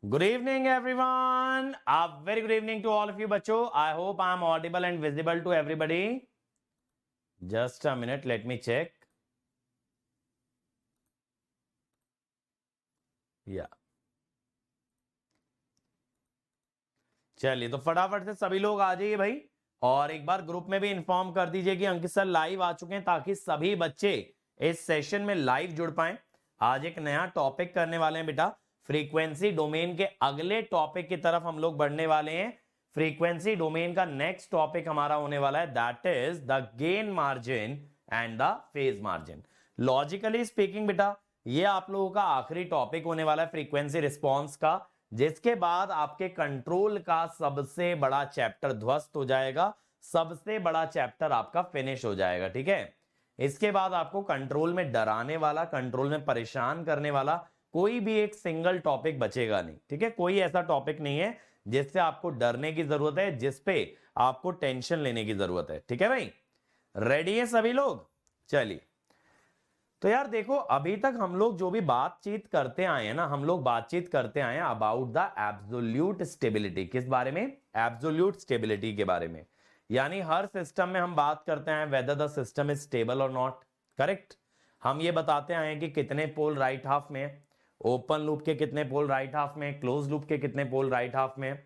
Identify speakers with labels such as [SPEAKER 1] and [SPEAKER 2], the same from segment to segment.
[SPEAKER 1] Good evening, everyone. A very good evening to all of you, बच्चों. I hope I am audible and visible to everybody. Just a minute, let me check. Yeah. चलिए तो फटाफट से सभी लोग आ जाइए भाई, और एक बार ग्रुप में भी इन्फॉर्म कर दीजिए कि अंकित सर लाइव आ चुके हैं, ताकि सभी बच्चे इस सेशन में लाइव जुड़ पाएं. आज एक नया टॉपिक करने वाले हैं बेटा. फ्रीक्वेंसी डोमेन के अगले टॉपिक की तरफ हम लोग बढ़ने वाले हैं. फ्रीक्वेंसी डोमेन का नेक्स्ट टॉपिक हमारा होने वाला है, that is the gain margin and the phase margin. Logically speaking बेटा, ये आप लोगों का आखिरी टॉपिक होने वाला है फ्रीक्वेंसी रिस्पॉन्स का, जिसके बाद आपके कंट्रोल का सबसे बड़ा चैप्टर ध्वस्त हो जाएगा. सबसे बड़ा चैप्टर आपका फिनिश हो जाएगा. ठीक है, इसके बाद आपको कंट्रोल में डराने वाला, कंट्रोल में परेशान करने वाला कोई भी एक सिंगल टॉपिक बचेगा नहीं. ठीक है, कोई ऐसा टॉपिक नहीं है जिससे आपको डरने की जरूरत है, जिसपे आपको टेंशन लेने की जरूरत है. ठीक है भाई, रेडी है सभी लोग? चलिए, तो यार देखो, अभी तक हम लोग जो भी बातचीत करते आए हैं ना, हम लोग बातचीत करते आए हैं अबाउट द एब्सोल्यूट स्टेबिलिटी. किस बारे में? एब्सोल्यूट स्टेबिलिटी के बारे में. यानी हर सिस्टम में हम बात करते हैं whether the system is stable और नॉट. करेक्ट. हम ये बताते आए हैं कि कितने पोल राइट हाफ में, ओपन लूप के कितने पोल राइट हाफ में, क्लोज लूप के कितने पोल राइट हाफ में.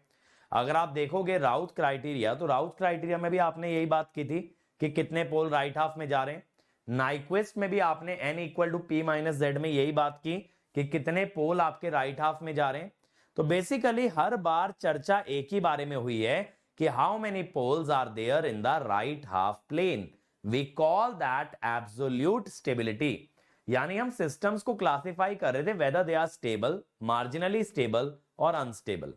[SPEAKER 1] अगर आप देखोगे राउथ क्राइटेरिया, तो राउथ क्राइटेरिया में भी आपने यही बात की थी कि कितने पोल राइट हाफ में जा रहे हैं. नाइक्वेस्ट में भी आपने n equal to P minus Z में यही बात की कि कितने पोल आपके राइट हाफ में जा रहे हैं. तो बेसिकली हर बार चर्चा एक ही बारे में हुई है कि how many poles are there in the right half plane. We call that absolute stability. यानी हम सिस्टम्स को क्लासिफाई कर रहे थे whether they are stable, marginally stable और अनस्टेबल.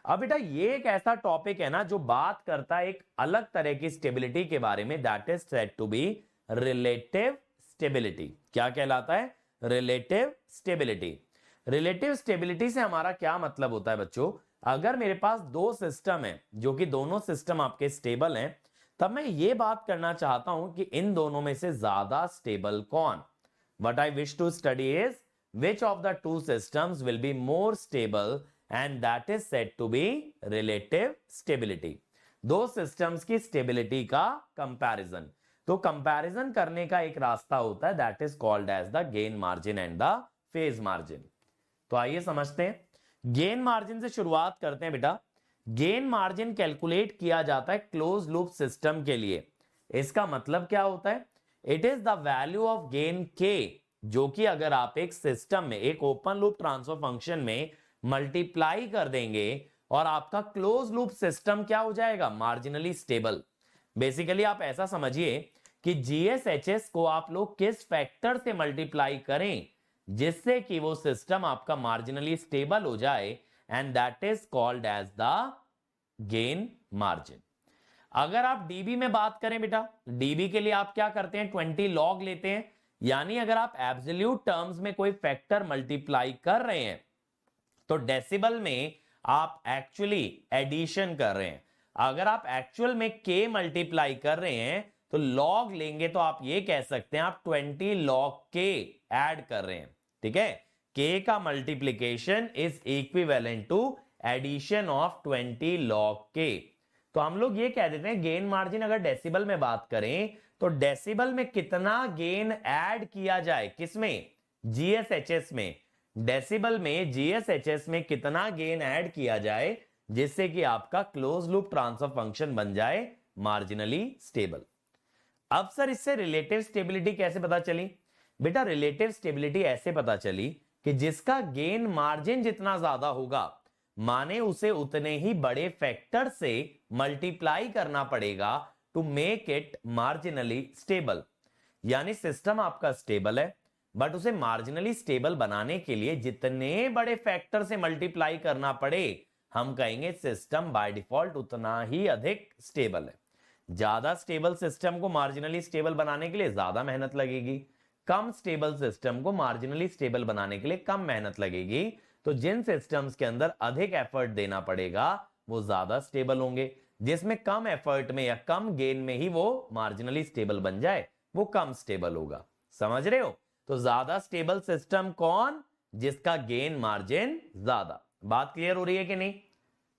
[SPEAKER 1] अब बेटा ये एक ऐसा टॉपिक है ना जो बात करता है एक अलग तरह की स्टेबिलिटी के बारे में, that is said to be relative stability. क्या कहलाता है? Relative stability. रिलेटिव स्टेबिलिटी से हमारा क्या मतलब होता है बच्चों? अगर मेरे पास दो सिस्टम है जो कि दोनों सिस्टम आपके स्टेबल हैं, तब मैं ये बात करना चाहता हूं कि इन दोनों में से ज्यादा स्टेबल कौन. What I wish to study is which of the two systems will be more stable, and that is said to be relative stability. दो सिस्टम्स की स्टेबिलिटी का कंपैरिजन. तो कंपैरिजन करने का एक रास्ता होता है, that is called as the gain margin and the phase margin. तो आइए समझते हैं. गेन मार्जिन से शुरुआत करते हैं बेटा. गेन मार्जिन कैलकुलेट किया जाता है क्लोज लूप सिस्टम के लिए. इसका मतलब क्या होता है? It is the value of gain के, जो कि अगर आप एक सिस्टम में एक ओपन लूप ट्रांसफर फंक्शन में मल्टीप्लाई कर देंगे और आपका क्लोज लूप सिस्टम क्या हो जाएगा? Marginally stable. बेसिकली आप ऐसा समझिए कि जीएसएचएस को आप लोग किस फैक्टर से मल्टीप्लाई करें जिससे कि वो सिस्टम आपका मार्जिनली स्टेबल हो जाए, and that is called as the gain margin. अगर आप डीबी में बात करें बेटा, डीबी के लिए आप क्या करते हैं? 20 लॉग लेते हैं. यानी अगर आप एब्सोल्यूट टर्म्स में कोई फैक्टर मल्टीप्लाई कर रहे हैं तो डेसिबल में आप एक्चुअली एडिशन कर रहे हैं. अगर आप एक्चुअल में के मल्टीप्लाई कर रहे हैं तो लॉग लेंगे तो आप ये कह सकते हैं आप 20 लॉग के ऐड कर रहे हैं. ठीक है, के का multiplication is equivalent to addition of 20 log K. तो हम लोग ये कह देते हैं गेन मार्जिन अगर डेसिबल में बात करें तो डेसिबल में कितना गेन ऐड किया जाए, किसमें? जीएसएचएस में. डेसिबल में जीएसएचएस में कितना गेन ऐड किया जाए जिससे कि आपका क्लोज लूप ट्रांसफर फंक्शन बन जाए मार्जिनली स्टेबल. अब सर इससे रिलेटिव स्टेबिलिटी कैसे पता चली? बेटा रिलेटिव स्टेबिलिटी ऐसे पता चली कि जिसका गेन मार्जिन जितना ज्यादा होगा, माने उसे उतने ही बड़े फैक्टर से मल्टीप्लाई करना पड़ेगा to make it marginally stable. यानी सिस्टम आपका स्टेबल है, बट उसे मार्जिनली स्टेबल बनाने के लिए जितने बड़े फैक्टर से मल्टीप्लाई करना पड़े, हम कहेंगे सिस्टम बाय डिफॉल्ट उतना ही अधिक स्टेबल है. ज्यादा स्टेबल सिस्टम को मार्जिनली स्टेबल बनाने के लिए ज्यादा मेहनत लगेगी, कम स्टेबल सिस्टम को मार्जिनली स्टेबल बनाने के लिए कम मेहनत लगेगी. तो जिन सिस्टम्स के अंदर अधिक एफर्ट देना पड़ेगा वो ज्यादा स्टेबल होंगे, जिसमें कम एफर्ट में या कम गेन में ही वो मार्जिनली स्टेबल बन जाए वो कम स्टेबल होगा. समझ रहे हो? तो ज्यादा स्टेबल सिस्टम कौन? जिसका गेन मार्जिन ज्यादा. बात क्लियर हो रही है कि नहीं,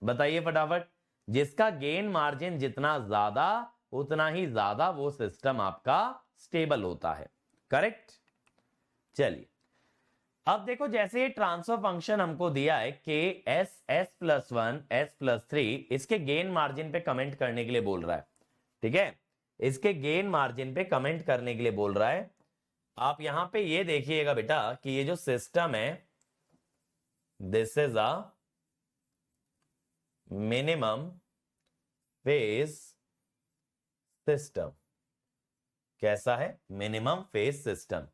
[SPEAKER 1] बताइए फटाफट। जिसका गेन मार्जिन जितना ज्यादा उतना ही ज्यादा वो सिस्टम आपका स्टेबल होता है, करेक्ट। चलिए अब देखो, जैसे ये ट्रांसफर फंक्शन हमको दिया है के S S plus one S plus three, इसके गेन मार्जिन पे कमेंट करने के लिए बोल रहा है, ठीक है, इसके गेन मार्जिन पे कमेंट करने के लिए बोल रहा है। आप यहां पे ये देखिएगा बेटा कि ये जो सिस्टम है, this is a minimum phase system. कैसा है? Minimum phase system.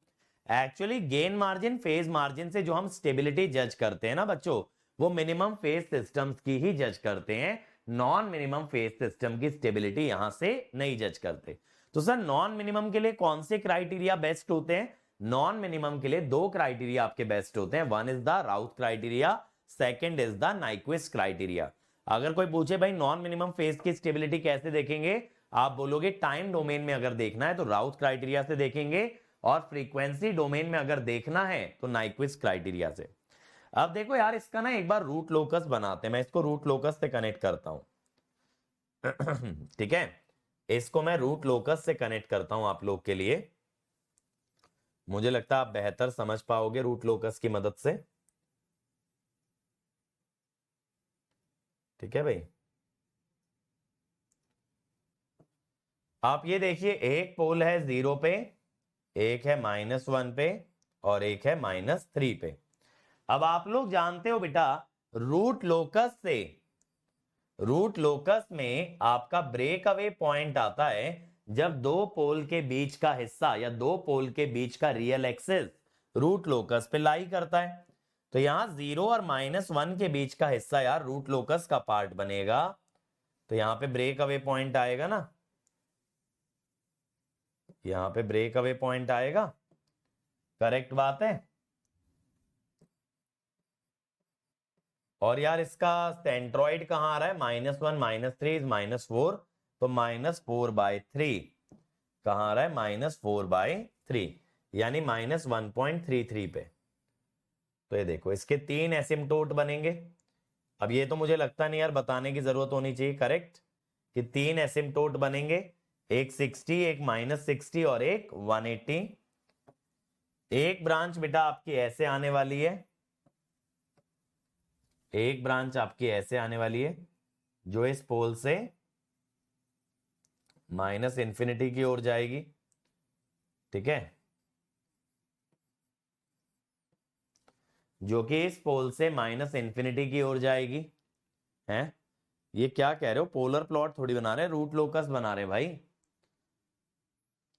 [SPEAKER 1] Actually gain margin phase margin से जो हम स्टेबिलिटी जज करते हैं ना बच्चों, वो मिनिमम फेज सिस्टम्स की ही जज करते हैं, नॉन मिनिमम फेज सिस्टम की स्टेबिलिटी यहां से नहीं जज करते। तो सर नॉन मिनिमम के लिए कौन से क्राइटेरिया बेस्ट होते हैं? नॉन मिनिमम के लिए दो क्राइटेरिया आपके बेस्ट होते हैं, one is the राउथ criteria, second is the Nyquist criteria. अगर कोई पूछे भाई नॉन मिनिमम फेज की स्टेबिलिटी कैसे देखेंगे, आप बोलोगे टाइम डोमेन में अगर देखना है तो राउथ क्राइटेरिया से देखेंगे, और फ्रीक्वेंसी डोमेन में अगर देखना है तो नाइक्विस्ट क्राइटेरिया से। अब देखो यार, इसका ना एक बार रूट लोकस बनाते हैं, मैं इसको रूट लोकस से कनेक्ट करता हूं ठीक है, इसको मैं रूट लोकस से कनेक्ट करता हूं आप लोग के लिए, मुझे लगता है आप बेहतर समझ पाओगे रूट लोकस की मदद से, ठीक है भाई। आप ये देखिए, एक पोल है 0 पे, एक है -1 पे, और एक है -3 पे। अब आप लोग जानते हो बेटा, रूट लोकस से, रूट लोकस में आपका ब्रेक अवे पॉइंट आता है जब दो पोल के बीच का हिस्सा या दो पोल के बीच का रियल एक्सिस रूट लोकस पे लाई करता है। तो यहां 0 और -1 के बीच का हिस्सा यार रूट लोकस का पार्ट बनेगा, तो यहां पे ब्रेक अवे पॉइंट आएगा ना, यहां पे ब्रेक अवे पॉइंट आएगा, करेक्ट बात है। और यार इसका सेंट्रॉइड कहां आ रहा है? -1 -3 इज -4, तो -4/3 कहां आ रहा है? -4/3, यानी -1.33 पे। तो ये देखो, इसके 3 एसिम्टोट बनेंगे। अब ये तो मुझे लगता नहीं यार बताने की जरूरत होनी चाहिए, करेक्ट, कि 3 एसिम्टोट बनेंगे, एक 60, एक -60 और एक 180। एक ब्रांच बेटा आपकी ऐसे आने वाली है, एक ब्रांच आपकी ऐसे आने वाली है जो इस पोल से -इन्फिनिटी की ओर जाएगी, ठीक है, जो कि इस पोल से -इन्फिनिटी की ओर जाएगी। हैं? ये क्या कह रहे हो? पोलर प्लॉट थोड़ी बना रहे, रूट लोकस बना रहे भाई,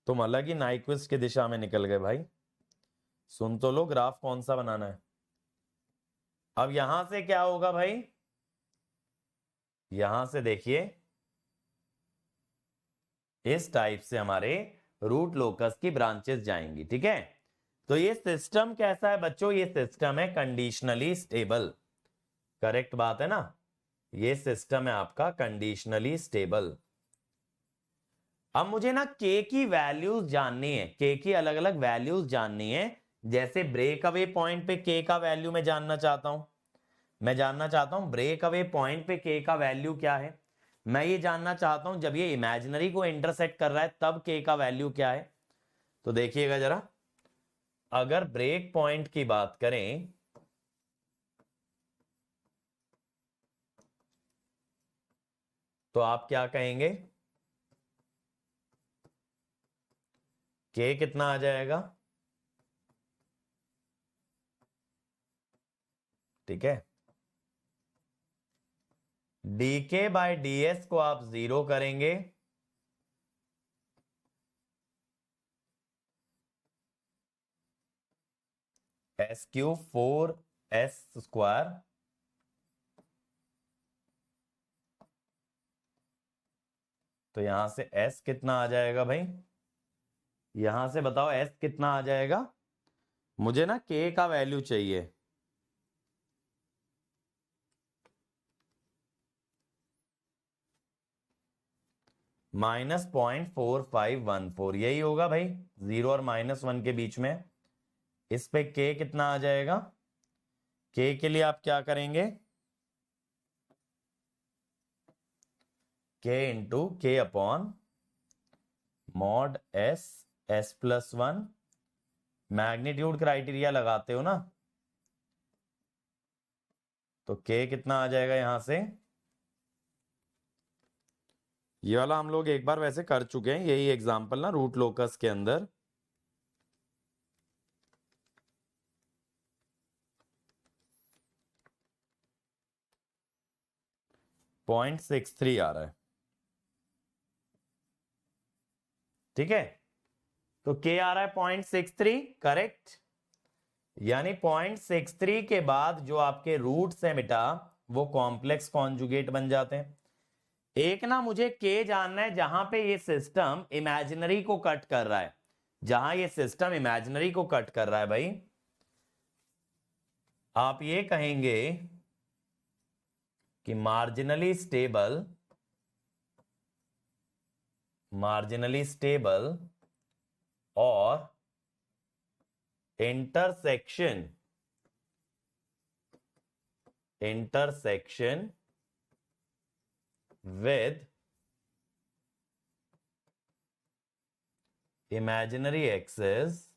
[SPEAKER 1] तुम अलग ही नाइक्विस्ट की दिशा में निकल गए भाई। सुन तो लो, ग्राफ कौन सा बनाना है। अब यहां से क्या होगा भाई? यहां से देखिए, इस टाइप से हमारे रूट लोकस की ब्रांचेस जाएंगी, ठीक है। तो ये सिस्टम कैसा है बच्चों? ये सिस्टम है कंडीशनली स्टेबल, करेक्ट बात है ना, ये सिस्टम है आपका कंडीशनली स्टेबल। अब मुझे ना के की वैल्यूज जाननी है, के की अलग अलग वैल्यूज जाननी है। जैसे ब्रेक अवे पॉइंट पे के का वैल्यू मैं जानना चाहता हूं, मैं जानना चाहता हूं ब्रेक अवे पॉइंट पे के का वैल्यू क्या है। मैं ये जानना चाहता हूं जब ये इमेजिनरी को इंटरसेक्ट कर रहा है तब के का वैल्यू क्या है। तो देखिएगा जरा, अगर ब्रेक पॉइंट की बात करें तो आप क्या कहेंगे? के कितना आ जाएगा? ठीक है, dk/ds को आप 0 करेंगे, s³ 4s², तो यहां से s कितना आ जाएगा भाई? यहां से बताओ s कितना आ जाएगा? मुझे ना k का वैल्यू चाहिए। -0.4514, यही होगा भाई, 0 और -1 के बीच में। इस पे k कितना आ जाएगा? k के लिए आप क्या करेंगे? k इंटू के upon mod S S plus one. Magnitude criteria लगाते हो ना, तो k कितना आ जाएगा यहां से। ये वाला हम लोग एक बार वैसे कर चुके हैं, यही एग्जांपल ना रूट लोकस के अंदर। पॉइंट 63 आ रहा है, ठीक है। तो k आ रहा है 0.63, करेक्ट। यानी 0.63 के बाद जो आपके रूट्स है बेटा वो कॉम्प्लेक्स कॉन्जुगेट बन जाते हैं। एक ना मुझे k जानना है जहां पे ये सिस्टम इमेजिनरी को कट कर रहा है, जहां ये सिस्टम इमेजिनरी को कट कर रहा है भाई, आप ये कहेंगे कि मार्जिनली स्टेबल और इंटरसेक्शन विद इमेजिनरी एक्सेस।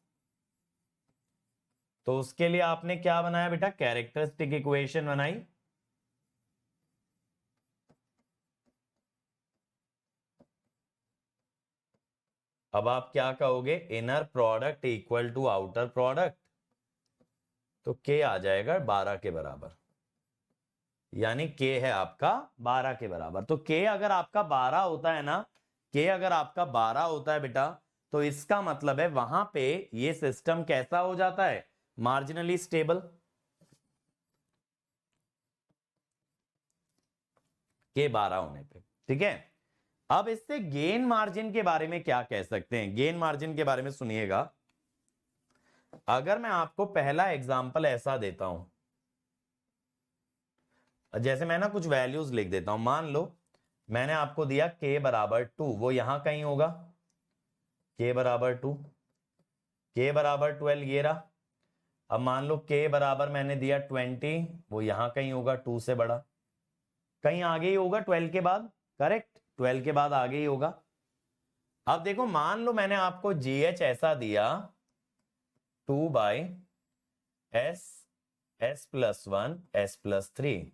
[SPEAKER 1] तो उसके लिए आपने क्या बनाया बेटा, कैरेक्टरिस्टिक इक्वेशन बनाई। अब आप क्या कहोगे, inner product equal to outer product, तो k आ जाएगा 12 के बराबर, यानी k है आपका 12 के बराबर। तो k अगर आपका 12 होता है ना, k अगर आपका 12 होता है बेटा, तो इसका मतलब है वहां पे ये सिस्टम कैसा हो जाता है, मार्जिनली स्टेबल। k 12 होने पे, ठीक है। अब इससे गेन मार्जिन के बारे में क्या कह सकते हैं, गेन मार्जिन के बारे में सुनिएगा। अगर मैं आपको पहला एग्जांपल ऐसा देता हूं, जैसे मैं ना कुछ वैल्यूज लिख देता हूं। मान लो मैंने आपको दिया k बराबर 2, वो यहां कहीं होगा, k बराबर 2, k बराबर 12 ये रहा। अब मान लो k बराबर मैंने दिया 20, वो यहां कहीं होगा 2 से बड़ा, कहीं आगे ही होगा 12 के बाद, करेक्ट, 12 के बाद आगे ही होगा। अब देखो मान लो मैंने आपको GH ऐसा दिया 2 by S S plus 1 S plus 3।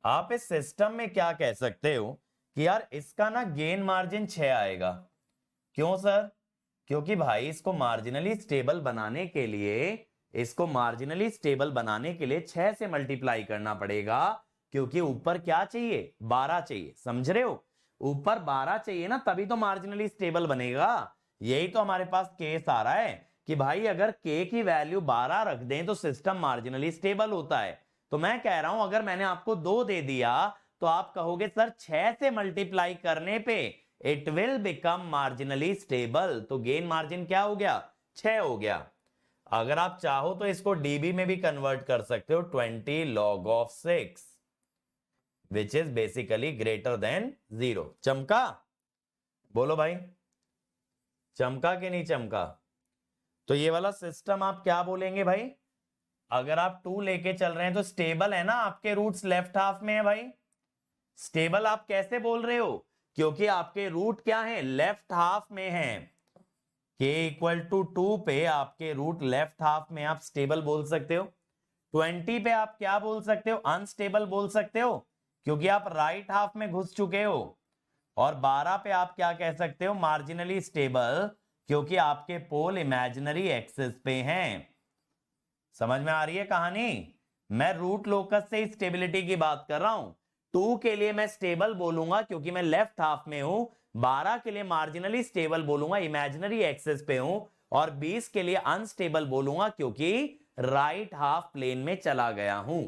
[SPEAKER 1] आप इस सिस्टम में क्या कह सकते हो कि यार इसका ना गेन मार्जिन 6 आएगा। क्यों सर, क्योंकि भाई इसको मार्जिनली स्टेबल बनाने के लिए 6 से मल्टीप्लाई करना पड़ेगा, क्योंकि ऊपर क्या चाहिए, 12 चाहिए, समझ रहे हो, ऊपर 12 चाहिए ना, तभी तो मार्जिनली स्टेबल बनेगा। यही तो हमारे पास केस आ रहा है कि भाई अगर k की वैल्यू 12 रख दें तो सिस्टम मार्जिनली स्टेबल होता है। तो मैं कह रहा हूं अगर मैंने आपको 2 दे दिया तो आप कहोगे सर 6 से मल्टीप्लाई करने पे it will become marginally stable, तो गेन मार्जिन क्या हो गया, 6 हो गया। अगर आप चाहो तो इसको डीबी में भी कन्वर्ट कर सकते हो, 20 log of 6 which is basically greater than 0। चमका, बोलो भाई, चमका कि नहीं चमका। तो ये वाला सिस्टम आप क्या बोलेंगे भाई, अगर आप 2 लेके चल रहे हैं तो स्टेबल है ना, आपके रूट्स लेफ्ट हाफ में है भाई। स्टेबल आप कैसे बोल रहे हो, क्योंकि आपके रूट क्या है, लेफ्ट हाफ में है। k इक्वल टू 2 पे आपके रूट लेफ्ट हाफ में, आप स्टेबल बोल सकते हो। 20 पे आप क्या बोल सकते हो, अनस्टेबल बोल सकते हो, क्योंकि आप राइट हाफ में घुस चुके हो। और 12 पे आप क्या कह सकते हो, मार्जिनली स्टेबल, क्योंकि आपके पोल इमेजिनरी एक्सिस पे हैं। समझ में आ रही है कहानी। मैं रूट लोकस से स्टेबिलिटी की बात कर रहा हूं। 2 के लिए मैं स्टेबल बोलूंगा क्योंकि मैं लेफ्ट हाफ में हूं, 12 के लिए मार्जिनली स्टेबल बोलूंगा, इमेजिनरी एक्सिस पे हूं, और 20 के लिए अनस्टेबल बोलूंगा क्योंकि राइट हाफ प्लेन में चला गया हूं।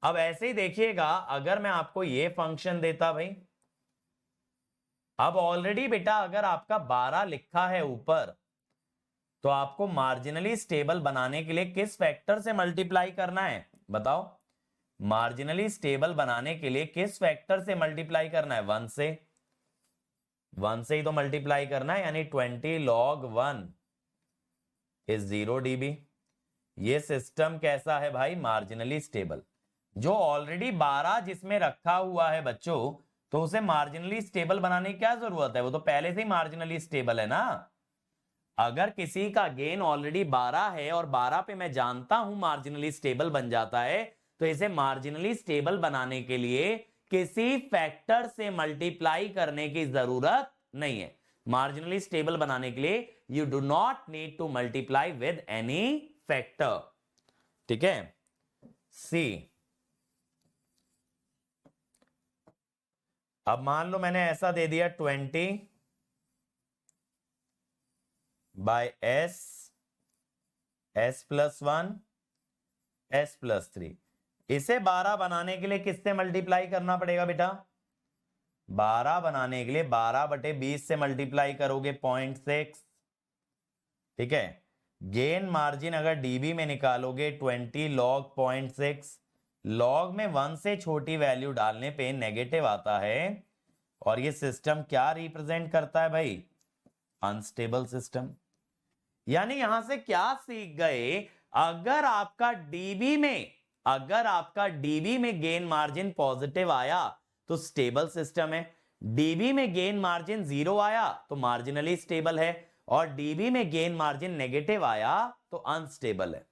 [SPEAKER 1] अब ऐसे ही देखिएगा, अगर मैं आपको ये फंक्शन देता भाई, अब ऑलरेडी बेटा अगर आपका 12 लिखा है ऊपर, तो आपको मार्जिनली स्टेबल बनाने के लिए किस फैक्टर से मल्टीप्लाई करना है, बताओ। मार्जिनली स्टेबल बनाने के लिए किस फैक्टर से मल्टीप्लाई करना है, 1 से। 1 से ही तो मल्टीप्लाई करना है, यानी 20 log 1 इज 0 dB। ये सिस्टम कैसा है भाई, मार्जिनली स्टेबल। जो ऑलरेडी 12 जिसमें रखा हुआ है बच्चों, तो उसे मार्जिनली स्टेबल बनाने की क्या जरूरत है, वो तो पहले से ही मार्जिनली स्टेबल है ना। अगर किसी का गेन ऑलरेडी 12 है और 12 पे मैं जानता हूं मार्जिनली स्टेबल बन जाता है, तो इसे मार्जिनली स्टेबल बनाने के लिए किसी फैक्टर से मल्टीप्लाई करने की जरूरत नहीं है। मार्जिनली स्टेबल बनाने के लिए you do not need to multiply with any factor. ठीक है। सी, अब मान लो मैंने ऐसा दे दिया 20 by S, S plus 1, S plus 3। इसे 12 बनाने के लिए किससे मल्टीप्लाई करना पड़ेगा बेटा? 12 बनाने के लिए 12/20 से मल्टीप्लाई करोगे 0.6। ठीक है। गेन मार्जिन अगर डीबी में निकालोगे 20 लॉग 0.6, लॉग में 1 से छोटी वैल्यू डालने पे नेगेटिव आता है। और ये सिस्टम क्या रिप्रेजेंट करता है भाई? Unstable system. यानी यहां से क्या सीख गए? अगर आपका डीबी में गेन मार्जिन पॉजिटिव आया तो स्टेबल सिस्टम है, डीबी में गेन मार्जिन 0 आया तो मार्जिनली स्टेबल है, और डीबी में गेन मार्जिन नेगेटिव आया तो अनस्टेबल है।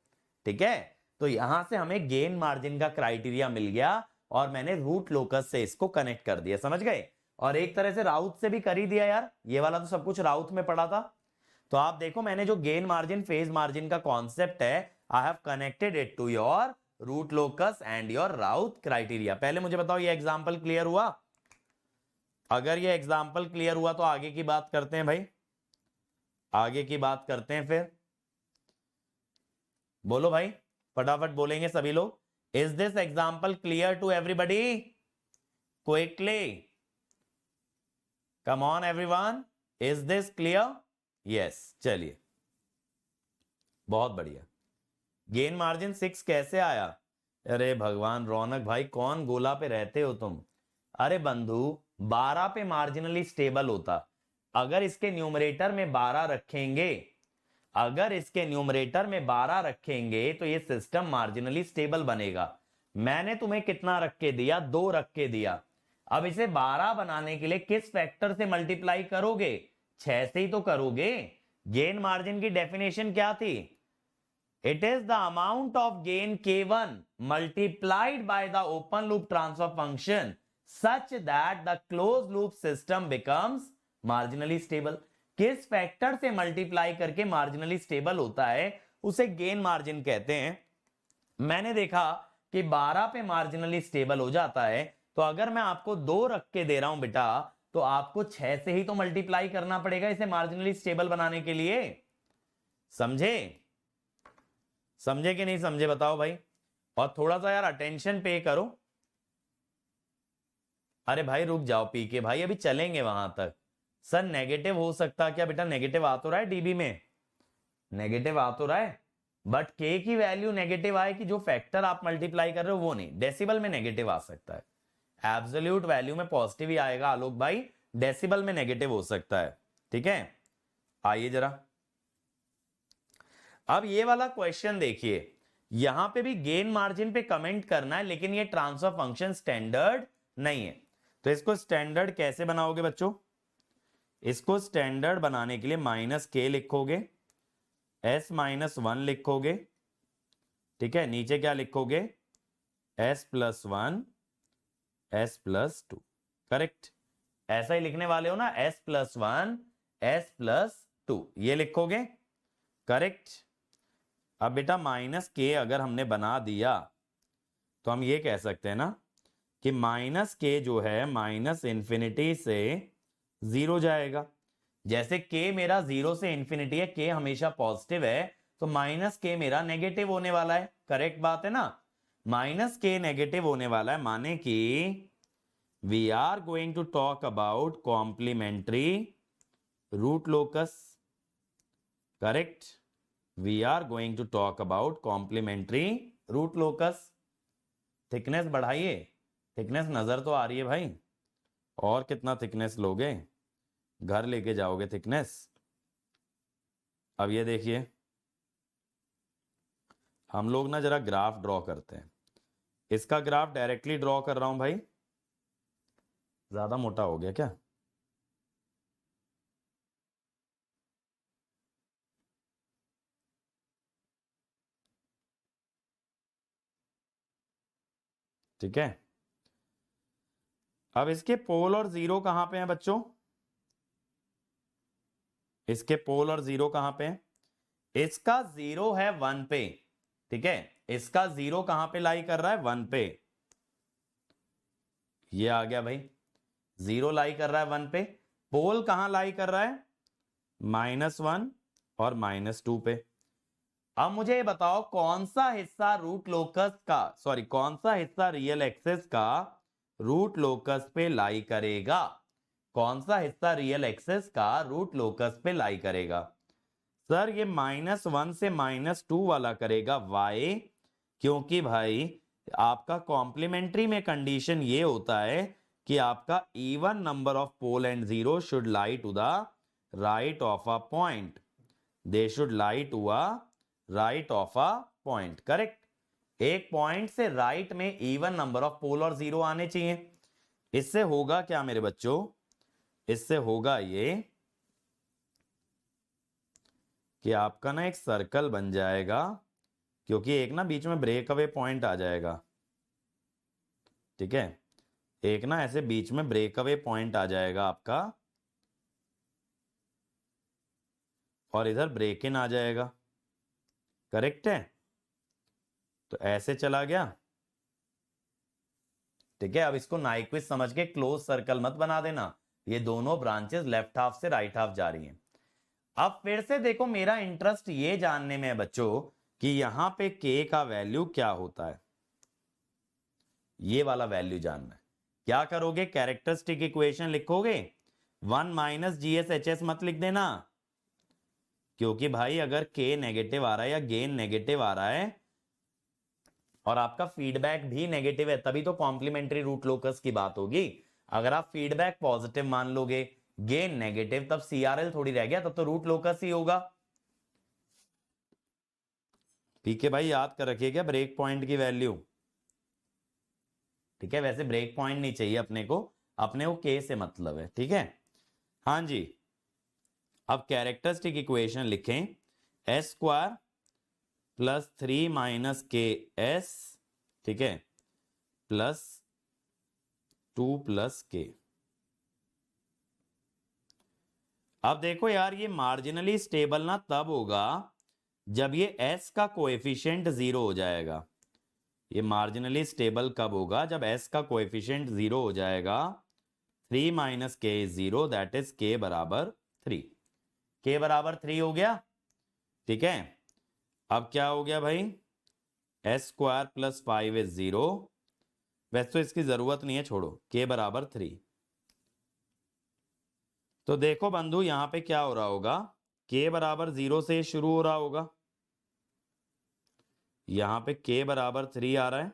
[SPEAKER 1] ठीक है। तो यहां से हमें गेन मार्जिन का क्राइटेरिया मिल गया और मैंने रूट लोकस से इसको कनेक्ट कर दिया। समझ गए? और एक तरह से राउथ से भी कर ही दिया यार, ये वाला तो सब कुछ राउथ में पड़ा था। तो आप देखो मैंने जो गेन मार्जिन फेज मार्जिन का कॉन्सेप्ट है, I have connected it to your root locus and your Routh criteria. पहले मुझे बताओ ये एग्जांपल क्लियर हुआ? अगर ये एग्जांपल क्लियर हुआ तो आगे की बात करते हैं भाई, आगे की बात करते हैं फिर। बोलो भाई, फटाफट बोलेंगे सभी लोग। Is this example clear to everybody? Quickly come on everyone, is this clear? Yes. चलिए, बहुत बढ़िया। गेन मार्जिन 6 कैसे आया? अरे भगवान रौनक भाई, कौन गोला पे रहते हो तुम? अरे बंधु, 12 पे मार्जिनली स्टेबल होता। अगर इसके न्यूमरेटर में 12 रखेंगे, अगर इसके न्यूमरेटर में 12 रखेंगे तो ये सिस्टम मार्जिनली स्टेबल बनेगा। मैंने तुम्हें कितना रख के दिया? 2 रख के दिया। अब इसे 12 बनाने के लिए किस फैक्टर से मल्टीप्लाई करोगे? 6 से ही तो करोगे। गेन मार्जिन की डेफिनेशन क्या थी? It is the amount of gain K1 multiplied by the open loop transfer function such that the closed loop system becomes marginally stable। किस फैक्टर से मल्टीप्लाई करके मार्जिनली स्टेबल होता है उसे गेन मार्जिन कहते हैं। मैंने देखा कि 12 पे मार्जिनली स्टेबल हो जाता है, तो अगर मैं आपको 2 रख के दे रहा हूं बेटा, तो आपको 6 से ही तो मल्टीप्लाई करना पड़ेगा इसे मार्जिनली स्टेबल बनाने के लिए। समझे? समझे कि नहीं समझे बताओ भाई? और थोड़ा सा यार अटेंशन पे करो। अरे भाई रुक जाओ पीके भाई, अभी चलेंगे वहां तक। सर नेगेटिव हो सकता क्या बेटा? नेगेटिव आ तो रहा है डीबी में, नेगेटिव आ तो रहा है, बट के की वैल्यू नेगेटिव आए कि जो फैक्टर आप मल्टीप्लाई कर रहे हो वो नहीं। डेसिबल में नेगेटिव आ सकता है, एब्सोल्यूट वैल्यू में पॉजिटिव ही आएगा आलोक भाई, डेसिबल में नेगेटिव हो सकता है। ठीक है, आइए जरा अब ये वाला क्वेश्चन देखिए। यहां पे भी गेन मार्जिन पे कमेंट करना है, लेकिन ये ट्रांसफर फंक्शन स्टैंडर्ड नहीं है। तो इसको स्टैंडर्ड कैसे बनाओगे बच्चों? इसको स्टैंडर्ड बनाने के लिए -k लिखोगे, s -1 लिखोगे। ठीक है, नीचे क्या लिखोगे? s + 1 s + 2। करेक्ट, ऐसा ही लिखने वाले हो ना, s + 1 s + 2 ये लिखोगे। करेक्ट। अब बेटा -k अगर हमने बना दिया तो हम ये कह सकते हैं ना कि -k जो है -∞ से 0 जाएगा। जैसे k मेरा 0 से इन्फिनिटी है, k हमेशा पॉजिटिव है, तो -k मेरा नेगेटिव होने वाला है। करेक्ट बात है ना? -k नेगेटिव होने वाला है, माने कि we are going to talk about complementary root locus. Correct, we are going to talk about complementary root locus। Thickness बढ़ाइए, थिकनेस नजर तो आ रही है भाई। और कितना थिकनेस लोगे? घर लेके जाओगे थिकनेस। अब ये देखिए, हम लोग ना जरा ग्राफ ड्रॉ करते हैं। इसका ग्राफ डायरेक्टली ड्रॉ कर रहा हूं भाई, ज्यादा मोटा हो गया क्या? ठीक है, अब इसके पोल और जीरो कहां पे हैं बच्चों? इसके पोल और जीरो कहां पे हैं? इसका जीरो है 1 पे। ठीक है, इसका जीरो कहां पे लाई कर रहा है? 1 पे। ये आ गया भाई, जीरो लाई कर रहा है 1 पे। पोल कहां लाई कर रहा है? -1 और -2 पे। अब मुझे ये बताओ कौन सा हिस्सा रूट लोकस का, सॉरी कौन सा हिस्सा रियल एक्सिस का रूट लोकस पे लाई करेगा? कौन सा हिस्सा रियल एक्सिस का रूट लोकस पे लाई करेगा? सर ये -1 से -2 वाला करेगा। वाई? क्योंकि भाई आपका कॉम्प्लीमेंट्री में कंडीशन ये होता है कि आपका even number of pole and zero should lie to the right of a point. They should lie to a right of a point. Correct, एक पॉइंट से राइट में इवन नंबर ऑफ पोल और zero आने चाहिए। इससे होगा क्या मेरे बच्चों? इससे होगा ये कि आपका ना एक सर्कल बन जाएगा, क्योंकि एक ना बीच में ब्रेक अवे पॉइंट आ जाएगा। ठीक है, एक ना ऐसे बीच में ब्रेक अवे पॉइंट आ जाएगा आपका, और इधर ब्रेक इन आ जाएगा। करेक्ट है, तो ऐसे चला गया। ठीक है, अब इसको नाइक्विस्ट समझ के क्लोज सर्कल मत बना देना। ये दोनों ब्रांचेस लेफ्ट हाफ से राइट हाफ जा रही हैं। अब फिर से देखो, मेरा इंटरेस्ट ये जानने में है बच्चों कि यहां पे के का वैल्यू क्या होता है। ये वाला वैल्यू जानना है। क्या करोगे? कैरेक्टरिस्टिक इक्वेशन लिखोगे। 1 - GSHS मत लिख देना, क्योंकि भाई अगर के नेगेटिव आ रहा है या गेन नेगेटिव आ रहा है और आपका फीडबैक भी नेगेटिव है, तभी तो कॉम्प्लीमेंट्री रूट लोकस की बात होगी। अगर आप फीडबैक पॉजिटिव मान लोगे, गेन नेगेटिव, तब CRL थोड़ी रह गया, तब तो रूट लोकस ही होगा। ठीक है भाई, याद कर रखिए क्या ब्रेक पॉइंट की वैल्यू। ठीक है, वैसे ब्रेक पॉइंट नहीं चाहिए अपने को के से मतलब है। ठीक है, हाँ जी। अब कैरेक्टरिस्टिक इक्वेशन लिखें। S² + 3 - KS, ठीक है, +2 + K। अब देखो यार, ये मार्जिनली स्टेबल ना तब होगा जब ये S का कोएफिशिएंट 0 हो जाएगा। ये मार्जिनली स्टेबल कब होगा? जब S का कोएफिशिएंट 0 हो जाएगा। 3 - K is 0, that is K बराबर 3। K बराबर 3 हो गया। ठीक है, अब क्या हो गया भाई? S² + 5 is 0। वैसे तो इसकी जरूरत नहीं है, छोड़ो। K बराबर 3। तो देखो बंधु, यहां पे क्या हो रहा होगा? K बराबर 0 से शुरू हो रहा होगा। यहां पे K बराबर 3 आ रहा है।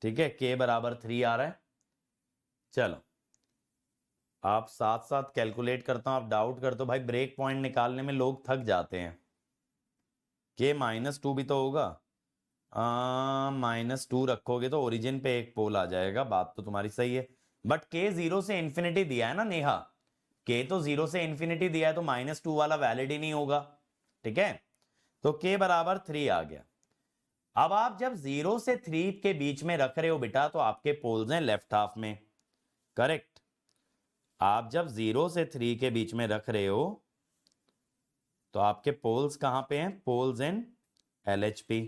[SPEAKER 1] ठीक है, K बराबर 3 आ रहा है। चलो, आप साथ साथ कैलकुलेट करता हूं। आप डाउट करते हो भाई ब्रेक पॉइंट निकालने में लोग थक जाते हैं। K -2 भी तो होगा। -2 रखोगे तो ओरिजिन पे एक पोल आ जाएगा। बात तो तुम्हारी सही है, बट K 0 से इन्फिनिटी दिया है ना नेहा। K तो 0 से इन्फिनिटी दिया है, तो -2 वाला वैलिड ही नहीं होगा। ठीक है, तो K बराबर 3 आ गया। अब आप जब 0 से 3 के बीच में रख रहे हो बेटा, तो आपके पोल्स हैं लेफ्ट हाफ में। करेक्ट, आप जब 0 से 3 के बीच में रख रहे हो तो आपके पोल्स कहां पे हैं? पोल्स इन LHP।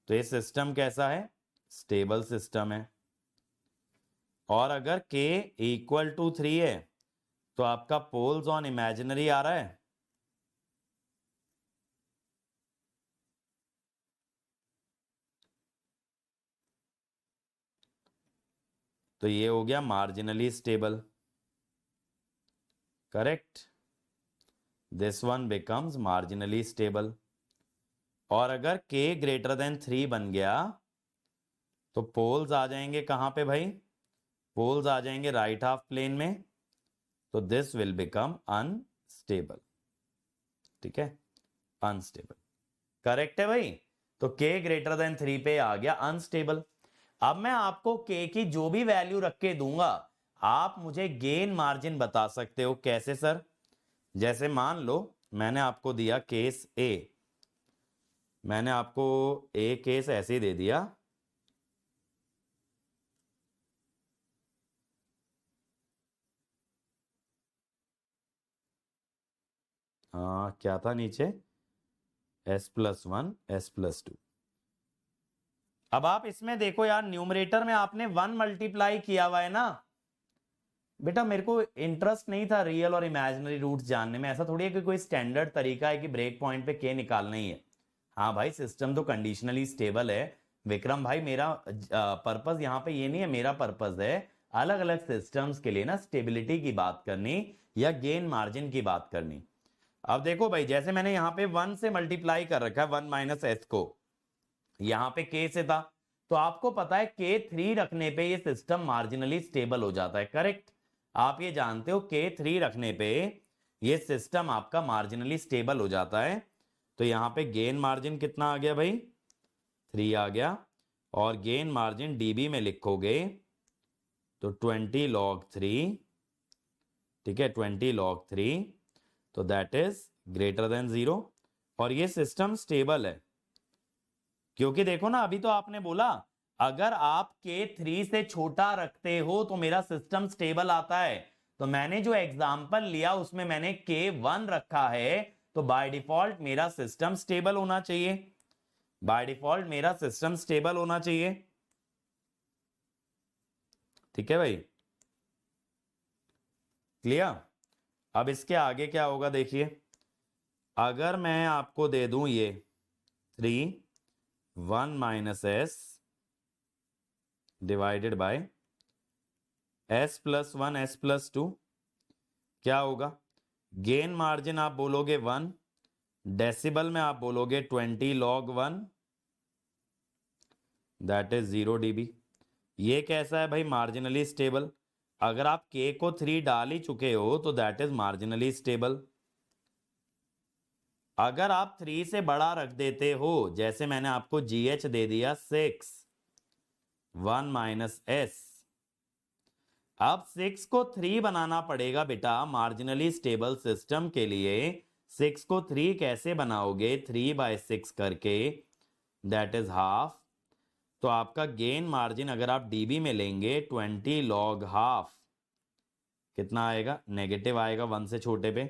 [SPEAKER 1] तो ये सिस्टम कैसा है? स्टेबल सिस्टम है। और अगर K = 3 है तो आपका पोल्स ऑन इमेजिनरी आ रहा है। तो ये हो गया marginally stable. Correct, this one becomes marginally stable. और अगर K > 3 बन गया तो पोल्स आ जाएंगे कहां पे भाई? पोल्स आ जाएंगे राइट हाफ प्लेन में। तो दिस विल बिकम अनस्टेबल। ठीक है, अनस्टेबल। करेक्ट है भाई। तो k ग्रेटर देन 3 पे आ गया अनस्टेबल। अब मैं आपको k की जो भी वैल्यू रख के दूंगा, आप मुझे गेन मार्जिन बता सकते हो। कैसे सर? जैसे मान लो मैंने आपको दिया केस ए, मैंने आपको ए केस ऐसे ही दे दिया, क्या था नीचे, s+1 s+2। अब आप इसमें देखो यार, न्यूमरेटर में आपने 1 मल्टीप्लाई किया हुआ है ना बेटा। मेरे को इंटरेस्ट नहीं था रियल और इमेजिनरी रूट्स जानने में। ऐसा थोड़ी है कि कोई स्टैंडर्ड तरीका है कि ब्रेक पॉइंट पे के निकालना ही है। हाँ भाई, सिस्टम तो कंडीशनली स्टेबल है विक्रम भाई। मेरा पर्पस यहाँ पे ये नहीं है, मेरा पर्पस है अलग अलग सिस्टम्स के लिए ना स्टेबिलिटी की बात करनी या गेन मार्जिन की बात करनी। अब देखो भाई, जैसे मैंने यहाँ पे 1 से मल्टीप्लाई कर रखा है 1 माइनस एस को, यहाँ पे के से था, तो आपको पता है के 3 रखने पे ये सिस्टम मार्जिनली स्टेबल हो जाता है। करेक्ट? आप ये जानते हो के 3 रखने पे ये सिस्टम आपका मार्जिनली स्टेबल हो जाता है। तो यहाँ पे गेन मार्जिन कितना आ गया भाई? 3 आ गया। और गेन मार्जिन डीबी में लिखोगे तो 20 log 3, ठीक है, 20 log 3, तो दैट इज ग्रेटर देन 0। और ये सिस्टम स्टेबल है, क्योंकि देखो ना, अभी तो आपने बोला अगर आप के 3 से छोटा रखते हो तो मेरा सिस्टम स्टेबल आता है। तो मैंने जो एग्जांपल लिया उसमें मैंने के 1 रखा है, तो बाय डिफॉल्ट मेरा सिस्टम स्टेबल होना चाहिए। बाय डिफॉल्ट मेरा सिस्टम स्टेबल होना चाहिए। ठीक है भाई, क्लियर? अब इसके आगे क्या होगा देखिए, अगर मैं आपको दे दूं ये 3 1 minus S divided by s+1 s+2, क्या होगा? गेन मार्जिन आप बोलोगे 1, डेसिबल में आप बोलोगे 20 log 1, दैट इज 0 dB। ये कैसा है भाई? Marginally stable. अगर आप k को 3 डाल ही चुके हो तो दैट इज मार्जिनली स्टेबल। अगर आप 3 से बड़ा रख देते हो, जैसे मैंने आपको GH दे दिया 6 1 माइनस एस, अब 6 को 3 बनाना पड़ेगा बेटा मार्जिनली स्टेबल सिस्टम के लिए। 6 को 3 कैसे बनाओगे? 3/6 करके, दैट इज हाफ। तो आपका गेन मार्जिन अगर आप डीबी में लेंगे 20 log हाफ, कितना आएगा? नेगेटिव आएगा 1 से छोटे पे।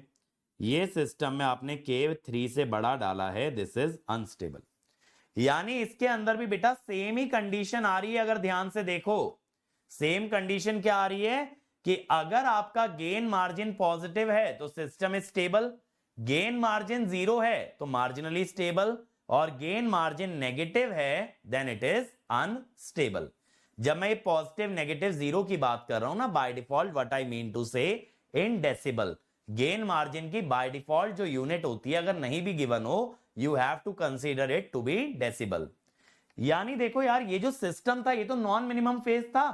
[SPEAKER 1] ये सिस्टम में आपने के 3 से बड़ा डाला है, दिस इज अनस्टेबल। यानी इसके अंदर भी बेटा सेम ही कंडीशन आ रही है। अगर ध्यान से देखो, सेम कंडीशन क्या आ रही है कि अगर आपका गेन मार्जिन पॉजिटिव है तो system is stable, gain margin 0 है तो मार्जिनली स्टेबल, और गेन मार्जिन नेगेटिव है देन इट इज अनस्टेबल। जब मैं पॉजिटिव नेगेटिव 0 की बात कर रहा हूं ना, by default what I mean to say in decibel, gain margin की बाय डिफॉल्ट जो यूनिट होती है अगर नहीं भी गिवन हो, you have to consider it to be decibel. यानी देखो यार, ये जो सिस्टम था ये तो नॉन मिनिमम फेज था,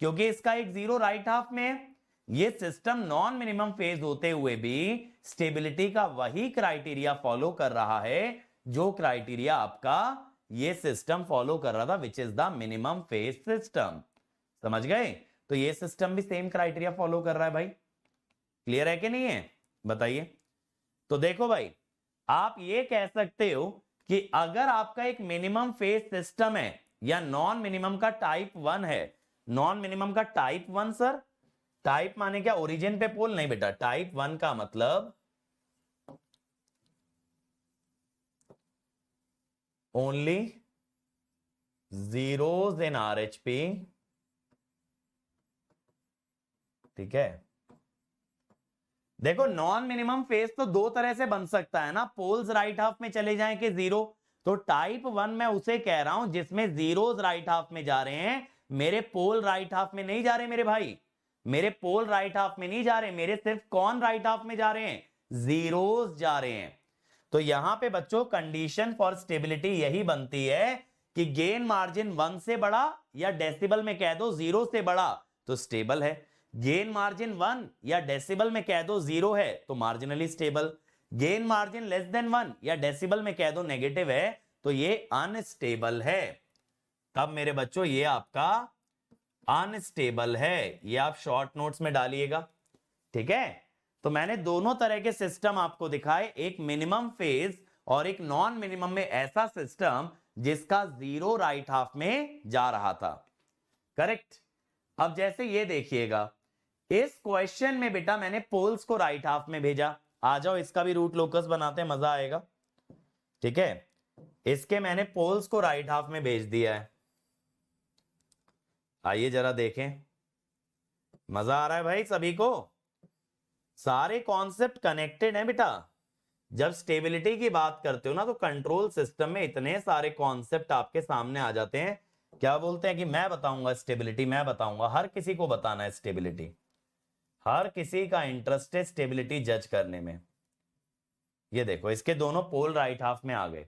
[SPEAKER 1] क्योंकि इसका एक 0 राइट हाफ में है। ये सिस्टम नॉन मिनिमम फेज होते हुए भी स्टेबिलिटी का वही क्राइटेरिया फॉलो कर रहा है जो क्राइटेरिया आपका ये सिस्टम फॉलो कर रहा था, which is the minimum phase system. समझ गए? तो ये सिस्टम भी सेम क्राइटेरिया फॉलो कर रहा है भाई। क्लियर है कि नहीं है? बताइए। तो देखो भाई, आप ये कह सकते हो कि अगर आपका एक मिनिमम फेज सिस्टम है या नॉन मिनिमम का टाइप 1 है, नॉन मिनिमम का टाइप 1 सर, टाइप माने क्या? ओरिजिन पे पोल नहीं बेटा, टाइप 1 का मतलब ओनली zeros in RHP, ठीक है। देखो, नॉन मिनिमम फेज तो दो तरह से बन सकता है ना, पोल्स राइट हाफ में चले जाएं कि 0। तो टाइप 1 मैं उसे कह रहा हूं जिसमें जीरोस राइट हाफ में जा रहे हैं, मेरे पोल राइट हाफ में नहीं जा रहे मेरे भाई, मेरे पोल राइट हाफ में नहीं जा रहे, मेरे सिर्फ कौन राइट हाफ में जा रहे हैं? जीरोस जा रहे हैं। तो यहां पे बच्चों कंडीशन फॉर स्टेबिलिटी यही बनती है कि गेन मार्जिन 1 से बड़ा, या डेसिबल में कह दो 0 से बड़ा, तो स्टेबल है। गेन मार्जिन 1 या डेसिबल में कह दो 0 है तो marginally stable. Gain margin less than 1 या डेसिबल में कह दो नेगेटिव है तो ये अनस्टेबल है। तब मेरे बच्चों ये आपका अनस्टेबल है, ये आप शॉर्ट नोट्स में डालिएगा। ठीक है, तो मैंने दोनों तरह के सिस्टम आपको दिखाए, एक मिनिमम फेज और एक नॉन मिनिमम में ऐसा सिस्टम जिसका जीरो राइट हाफ में जा रहा था। करेक्ट। अब जैसे ये देखिएगा, इस क्वेश्चन में बेटा मैंने पोल्स को राइट हाफ में भेजा। आ जाओ इसका भी रूट लोकस बनाते हैं, मजा आएगा। ठीक है, इसके मैंने पोल्स को राइट हाफ में भेज दिया है। आइए जरा देखें, मजा आ रहा है भाई सभी को? सारे कॉन्सेप्ट कनेक्टेड हैं बेटा। जब स्टेबिलिटी की बात करते हो ना, तो कंट्रोल सिस्टम में इतने सारे कॉन्सेप्ट आपके सामने आ जाते हैं। क्या बोलते हैं कि मैं बताऊंगा स्टेबिलिटी, मैं बताऊंगा, हर किसी को बताना है स्टेबिलिटी, हर किसी का इंटरेस्ट है स्टेबिलिटी जज करने में। ये देखो, इसके दोनों पोल राइट हाफ में आ गए।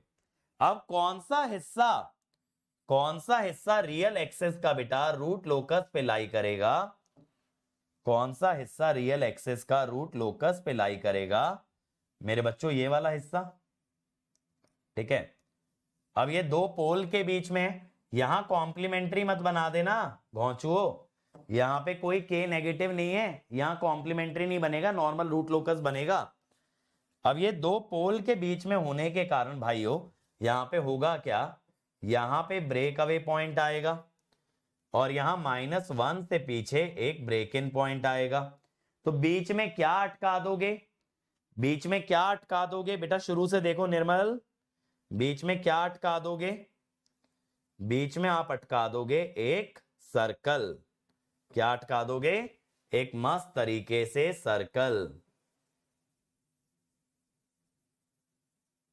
[SPEAKER 1] अब कौन सा हिस्सा रियल एक्सेस का बेटा रूट लोकस पे लाई करेगा? कौन सा हिस्सा रियल एक्सेस का रूट लोकस पे लाई करेगा मेरे बच्चों? ये वाला हिस्सा। ठीक है, अब ये दो पोल के बीच में, यहां कॉम्प्लीमेंट्री मत बना देना भौंचुओ, यहां पे कोई के नेगेटिव नहीं है, यहां कॉम्प्लीमेंट्री नहीं बनेगा, नॉर्मल रूट लोकस बनेगा। अब ये दो पोल के बीच में होने के कारण भाइयों यहां पे होगा क्या, यहां पे ब्रेक अवे पॉइंट आएगा और यहां -1 से पीछे एक ब्रेक इन पॉइंट आएगा। तो बीच में क्या अटका दोगे? बीच में क्या अटका दोगे बेटा? शुरू से देखो निर्मल, बीच में क्या अटका दोगे? बीच में आप अटका दोगे एक सर्कल। क्या अटका दोगे? एक मस्त तरीके से सर्कल।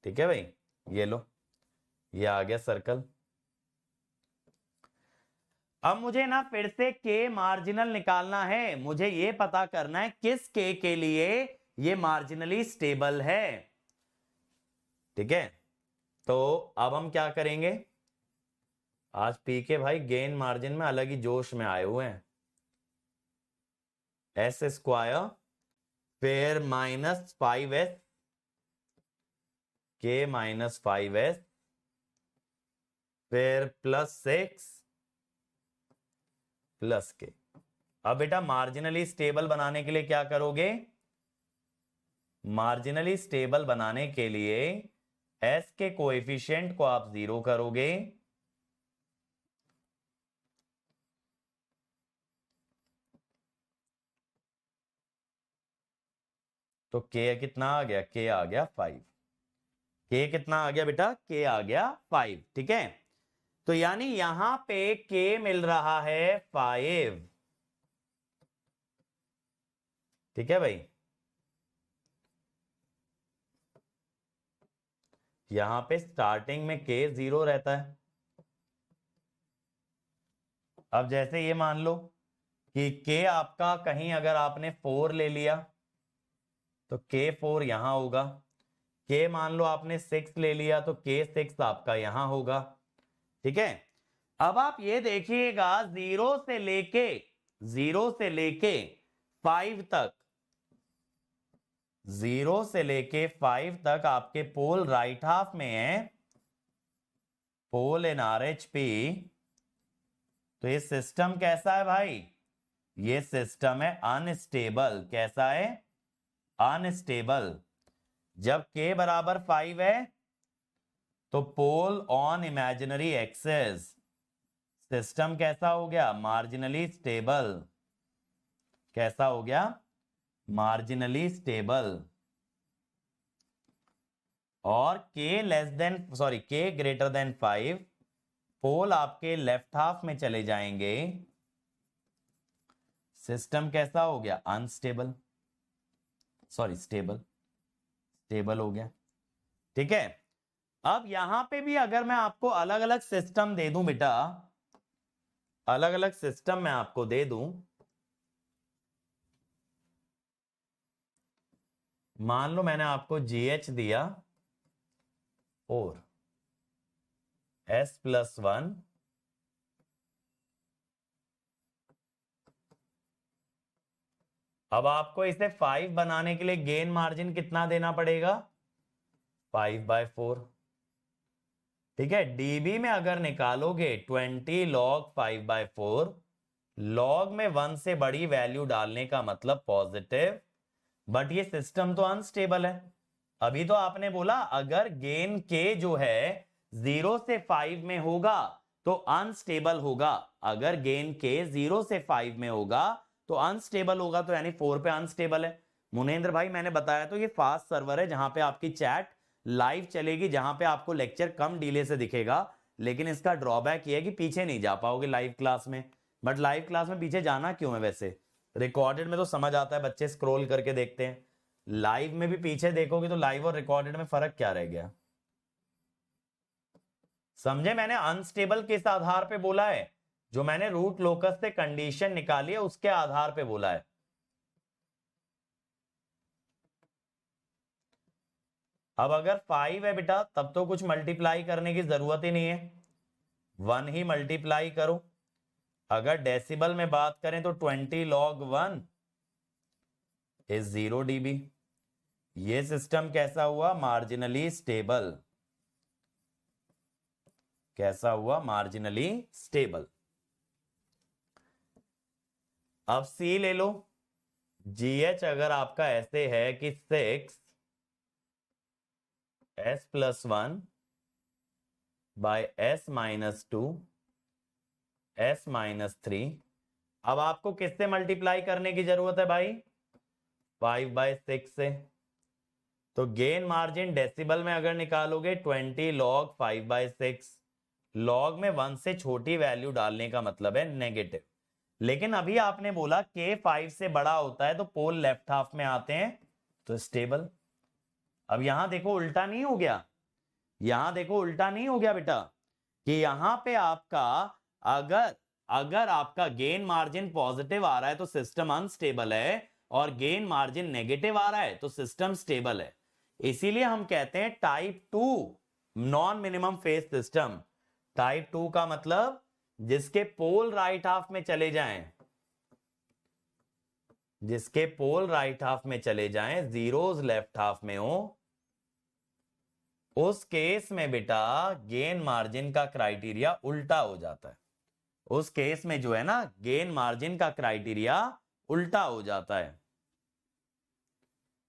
[SPEAKER 1] ठीक है भाई, ये लो, ये आ गया सर्कल। अब मुझे ना फिर से के मार्जिनल निकालना है, मुझे ये पता करना है किस के लिए ये मार्जिनली स्टेबल है। ठीक है, तो अब हम क्या करेंगे, आज पी के भाई गेन मार्जिन में अलग ही जोश में आए हुए हैं। एस स्क्वायर फिर -5s के -5s फिर +6 प्लस के। अब बेटा मार्जिनली स्टेबल बनाने के लिए क्या करोगे? मार्जिनली स्टेबल बनाने के लिए s के कोएफिशिएंट को आप 0 करोगे, तो k कितना आ गया? k आ गया 5। k कितना आ गया बेटा? k आ गया 5। ठीक है, तो यानी यहां पे k मिल रहा है 5। ठीक है भाई, यहां पे स्टार्टिंग में k 0 रहता है। अब जैसे ये मान लो कि k आपका कहीं अगर आपने 4 ले लिया तो k 4 यहां होगा, k मान लो आपने 6 ले लिया तो k 6 आपका यहां होगा। ठीक है, अब आप ये देखिएगा 0 से लेके 5 तक, 0 से लेके 5 तक आपके पोल राइट हाफ में है, पोल इन RHP। तो ये सिस्टम कैसा है भाई? ये सिस्टम है अनस्टेबल। कैसा है? अनस्टेबल। जब k बराबर 5 है तो पोल ऑन इमेजिनरी एक्सेस, सिस्टम कैसा हो गया? Marginally stable. कैसा हो गया? Marginally stable. और k ग्रेटर देन 5, पोल आपके लेफ्ट हाफ में चले जाएंगे, सिस्टम कैसा हो गया? अनस्टेबल, स्टेबल हो गया। ठीक है, अब यहां पे भी अगर मैं आपको अलग अलग सिस्टम दे दूं बेटा, अलग अलग सिस्टम मैं आपको दे दूं, मान लो मैंने आपको GH दिया और S+1 अब आपको इसे 5 बनाने के लिए गेन मार्जिन कितना देना पड़ेगा? 5/4। ठीक है, डीबी में अगर निकालोगे 20 log 5/4, लॉग में 1 से बड़ी वैल्यू डालने का मतलब पॉजिटिव, बट ये सिस्टम तो अनस्टेबल है। अभी तो आपने बोला अगर गेन के जो है 0 से 5 में होगा तो अनस्टेबल होगा। अगर गेन के 0 से 5 में होगा तो अनस्टेबल होगा, तो यानी 4 पे अनस्टेबल है। मुनेंद्र भाई मैंने बताया तो ये फास्ट सर्वर है जहां पे आपकी चैट लाइव चलेगी, जहां पे आपको लेक्चर कम डिले से दिखेगा, लेकिन इसका ड्रॉबैक ये है कि पीछे नहीं जा पाओगे लाइव क्लास में। बट लाइव क्लास में पीछे जाना क्यों है वैसे? रिकॉर्डेड में तो समझ आता है, बच्चे स्क्रॉल करके देखते हैं। लाइव में भी पीछे देखोगे तो लाइव और रिकॉर्डेड में फर्क क्या रह गया? समझे? मैंने अनस्टेबल किस आधार पे बोला है? जो मैंने रूट लोकस से कंडीशन निकाली है उसके आधार पे बोला है। अब अगर 5 है बेटा तब तो कुछ मल्टीप्लाई करने की जरूरत ही नहीं है, 1 ही मल्टीप्लाई करो। अगर डेसिबल में बात करें तो 20 log 1 इज 0 dB। ये सिस्टम कैसा हुआ? Marginally stable. कैसा हुआ? Marginally stable. अब सी ले लो। जीएच अगर आपका ऐसे है कि 6 s+1 बाय s-2 s-3, अब आपको किससे मल्टीप्लाई करने की जरूरत है भाई? 5/6 से। तो गेन मार्जिन डेसिबल में अगर निकालोगे 20 log 5/6, लॉग में 1 से छोटी वैल्यू डालने का मतलब है नेगेटिव। लेकिन अभी आपने बोला के 5 से बड़ा होता है तो पोल लेफ्ट हाफ में आते हैं तो स्टेबल। अब यहां देखो उल्टा नहीं हो गया? यहां देखो उल्टा नहीं हो गया बेटा, कि यहां पे आपका अगर आपका गेन मार्जिन पॉजिटिव आ रहा है तो सिस्टम अनस्टेबल है, और गेन मार्जिन नेगेटिव आ रहा है तो सिस्टम स्टेबल है। इसीलिए हम कहते हैं type 2 non minimum phase system. Type 2 का मतलब जिसके पोल राइट हाफ में चले जाएं, जिसके पोल राइट हाफ में चले जाएं, जीरोस लेफ्ट हाफ में हो, उस केस में बेटा गेन मार्जिन का क्राइटेरिया उल्टा हो जाता है। उस केस में जो है ना गेन मार्जिन का क्राइटेरिया उल्टा हो जाता है।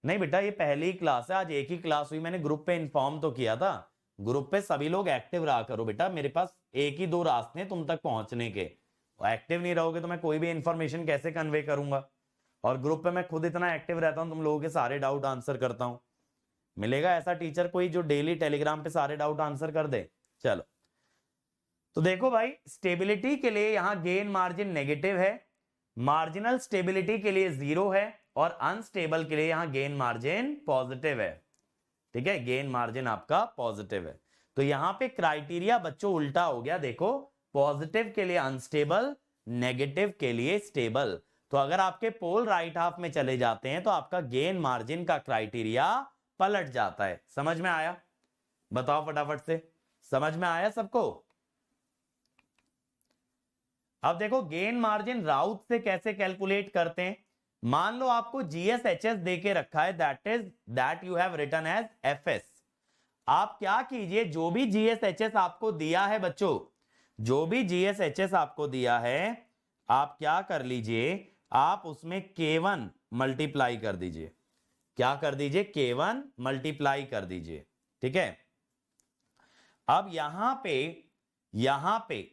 [SPEAKER 1] नहीं बेटा ये पहली क्लास है, आज एक ही क्लास हुई, मैंने ग्रुप पे इन्फॉर्म तो किया था। ग्रुप पे सभी लोग एक्टिव रहा करो बेटा, मेरे पास एक ही 2 रास्ते हैं तुम तक पहुंचने के। एक्टिव नहीं रहोगे तो मैं कोई भी इंफॉर्मेशन कैसे कन्वे करूंगा? और ग्रुप पे मैं खुद इतना एक्टिव रहता हूं, तुम लोगों के सारे डाउट आंसर करता हूं। मिलेगा ऐसा टीचर कोई जो डेली टेलीग्राम पे सारे डाउट आंसर कर दे? चलो तो देखो भाई, स्टेबिलिटी के लिए यहां गेन मार्जिन नेगेटिव है, मार्जिनल स्टेबिलिटी के लिए 0 है, और अनस्टेबल के लिए यहां गेन मार्जिन पॉजिटिव है। ठीक है, गेन मार्जिन आपका पॉजिटिव है। तो यहां पे क्राइटेरिया बच्चों उल्टा हो गया। देखो पॉजिटिव के लिए अनस्टेबल, नेगेटिव के लिए स्टेबल। तो अगर आपके पोल राइट हाफ में चले जाते हैं तो आपका गेन मार्जिन का क्राइटेरिया पलट जाता है। समझ में आया? बताओ फटाफट से, समझ में आया सबको? अब देखो गेन मार्जिन राउत से कैसे कैलकुलेट करते हैं। मान लो आपको जीएसएचएस दे के रखा है, that you have written as FS. आप क्या कीजिए, जो भी जीएसएचएस आपको दिया है बच्चों, जो भी जीएसएचएस आपको दिया है, आप क्या कर लीजिए, आप उसमें K1 मल्टीप्लाई कर दीजिए। क्या कर दीजिए? K1 मल्टीप्लाई कर दीजिए। ठीक है, अब यहां पे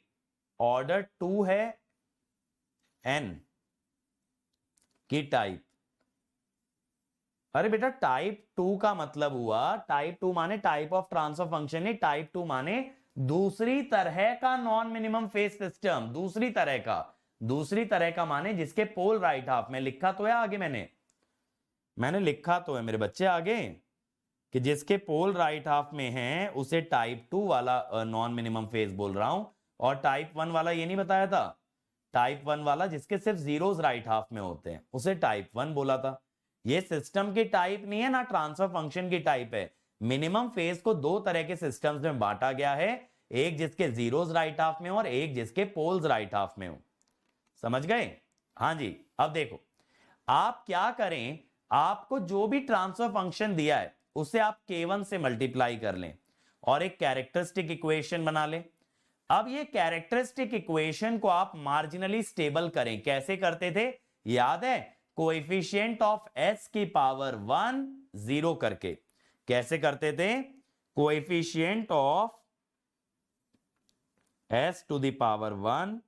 [SPEAKER 1] ऑर्डर 2 है n की टाइप। अरे बेटा टाइप 2 का मतलब हुआ, टाइप 2 माने टाइप ऑफ ट्रांसफर फंक्शन नहीं, टाइप 2 माने दूसरी तरह का नॉन मिनिमम फेज सिस्टम। दूसरी तरह का माने जिसके पोल राइट हाफ में, लिखा तो है आगे, मैंने लिखा तो है मेरे बच्चे आगे कि जिसके पोल राइट हाफ में है उसे टाइप 2 वाला नॉन मिनिमम फेज बोल रहा हूं, और टाइप 1 वाला ये नहीं बताया था। टाइप 1 वाला जिसके सिर्फ जीरोस राइट हाफ में होते हैं उसे टाइप 1 बोला था। ये सिस्टम की टाइप नहीं है ना, ट्रांसफर फंक्शन की टाइप है। मिनिमम फेज को 2 तरह के सिस्टम्स में बांटा गया है, एक जिसके जीरोस राइट हाफ में हो और एक जिसके पोल्स राइट हाफ में हो। समझ गए? हाँ जी। अब देखो आप क्या करें, आपको जो भी ट्रांसफर फंक्शन दिया है उसे आप K1 से मल्टीप्लाई कर लें, और एक कैरेक्टरिस्टिक इक्वेशन बना ले। अब ये कैरेक्टरिस्टिक इक्वेशन को आप मार्जिनली स्टेबल करें, कैसे करते थे याद है, कोएफिशिएंट ऑफ s की पावर 1 0 करके। कैसे करते थे, coefficient of s to the power 1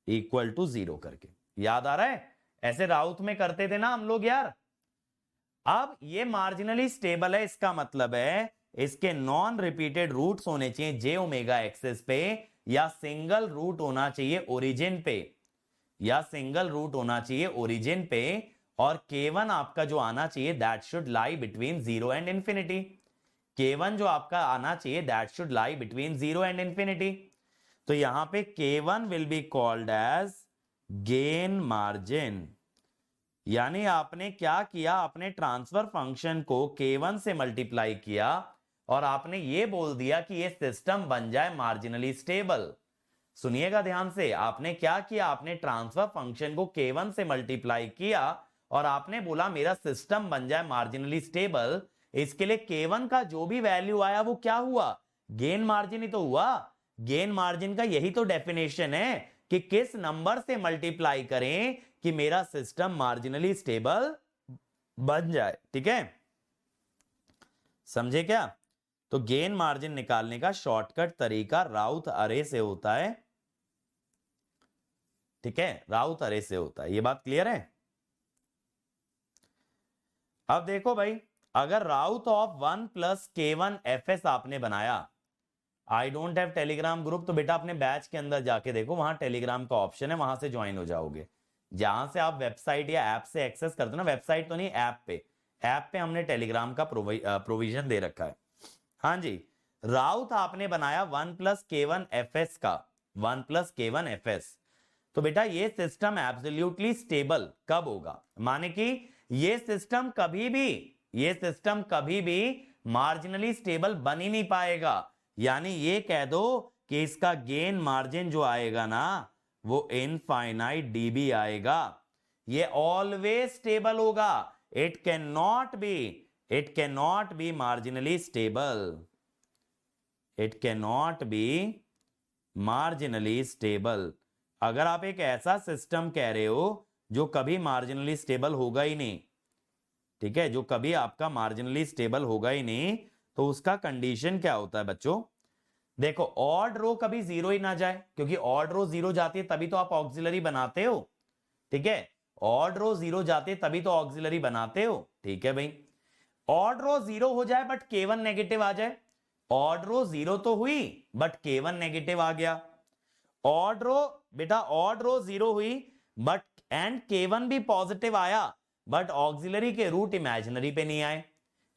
[SPEAKER 1] equal to 0 करके। याद आ रहा है, ऐसे राउथ में करते थे ना हम लोग यार। अब ये मार्जिनली स्टेबल है, इसका मतलब है इसके नॉन रिपीटेड रूट्स होने चाहिए जे ओमेगा एक्सिस पे, या सिंगल रूट होना चाहिए ओरिजिन पे, या सिंगल रूट होना चाहिए ओरिजिन पे, और K1 आपका जो आना चाहिए that should lie between 0 and infinity. K1 जो आपका आना चाहिए that should lie between 0 and infinity. तो यहां पे K1 will be called as gain margin. यानी आपने क्या किया, आपने ट्रांसफर फंक्शन को K1 से मल्टीप्लाई किया और आपने ये बोल दिया कि ये सिस्टम बन जाए मार्जिनली स्टेबल। सुनिएगा ध्यान से, आपने क्या किया, आपने ट्रांसफर फंक्शन को K1 से मल्टीप्लाई किया और आपने बोला मेरा सिस्टम बन जाए मार्जिनली स्टेबल। इसके लिए K1 का जो भी वैल्यू आया वो क्या हुआ, गेन मार्जिन ही तो हुआ। गेन मार्जिन का यही तो डेफिनेशन है कि किस नंबर से मल्टीप्लाई करें कि मेरा सिस्टम मार्जिनली स्टेबल बन जाए। ठीक है, समझे क्या? तो गेन मार्जिन निकालने का शॉर्टकट तरीका राउथ अरे से होता है। ठीक है, राउथ अरे से होता है, ये बात क्लियर है? अब देखो भाई, अगर राउथ ऑफ 1 प्लस K1 FS आपने बनाया, I don't have Telegram group, तो बेटा अपने बैच के अंदर जाके देखो, वहां टेलीग्राम का ऑप्शन है, वहां से ज्वाइन हो जाओगे। जहां से आप वेबसाइट या ऐप से एक्सेस करते हो ना, वेबसाइट तो नहीं, ऐप पे हमने टेलीग्राम का प्रोविजन दे रखा है। हाँ जी, राउथ आपने बनाया 1 प्लस K1 FS का, 1 प्लस K1 FS। तो बेटा ये सिस्टम एब्सोल्युटली स्टेबल कब होगा, माने कि ये सिस्टम कभी भी मार्जिनली स्टेबल बन ही नहीं पाएगा। यानी ये कह दो कि इसका गेन मार्जिन जो आएगा ना वो इनफाइनाइट dB आएगा। ये ऑलवेज स्टेबल होगा, it can not be marginally stable, it can not be marginally stable. अगर आप एक ऐसा सिस्टम कह रहे हो जो कभी मार्जिनली स्टेबल होगा ही नहीं, ठीक है, जो कभी आपका मार्जिनली स्टेबल होगा ही नहीं, तो उसका कंडीशन क्या होता है बच्चों? देखो, ऑड रो कभी जीरो ही ना जाए, क्योंकि ऑड रो जीरो जाती है तभी तो आप ऑक्सिलरी बनाते हो। ठीक है, ऑड रो जीरो जाती है तभी तो ऑक्सिलरी बनाते हो। ठीक है भाई, ऑड रो जीरो हो जाए बट K1 नेगेटिव आ जाए। ऑड रो जीरो तो हुई बट K1 नेगेटिव आ गया। ऑड रो बेटा, ऑड रो जीरो हुई बट एंड K1 भी पॉजिटिव आया, बट ऑक्सिलरी के रूट इमेजिनरी पे नहीं आए।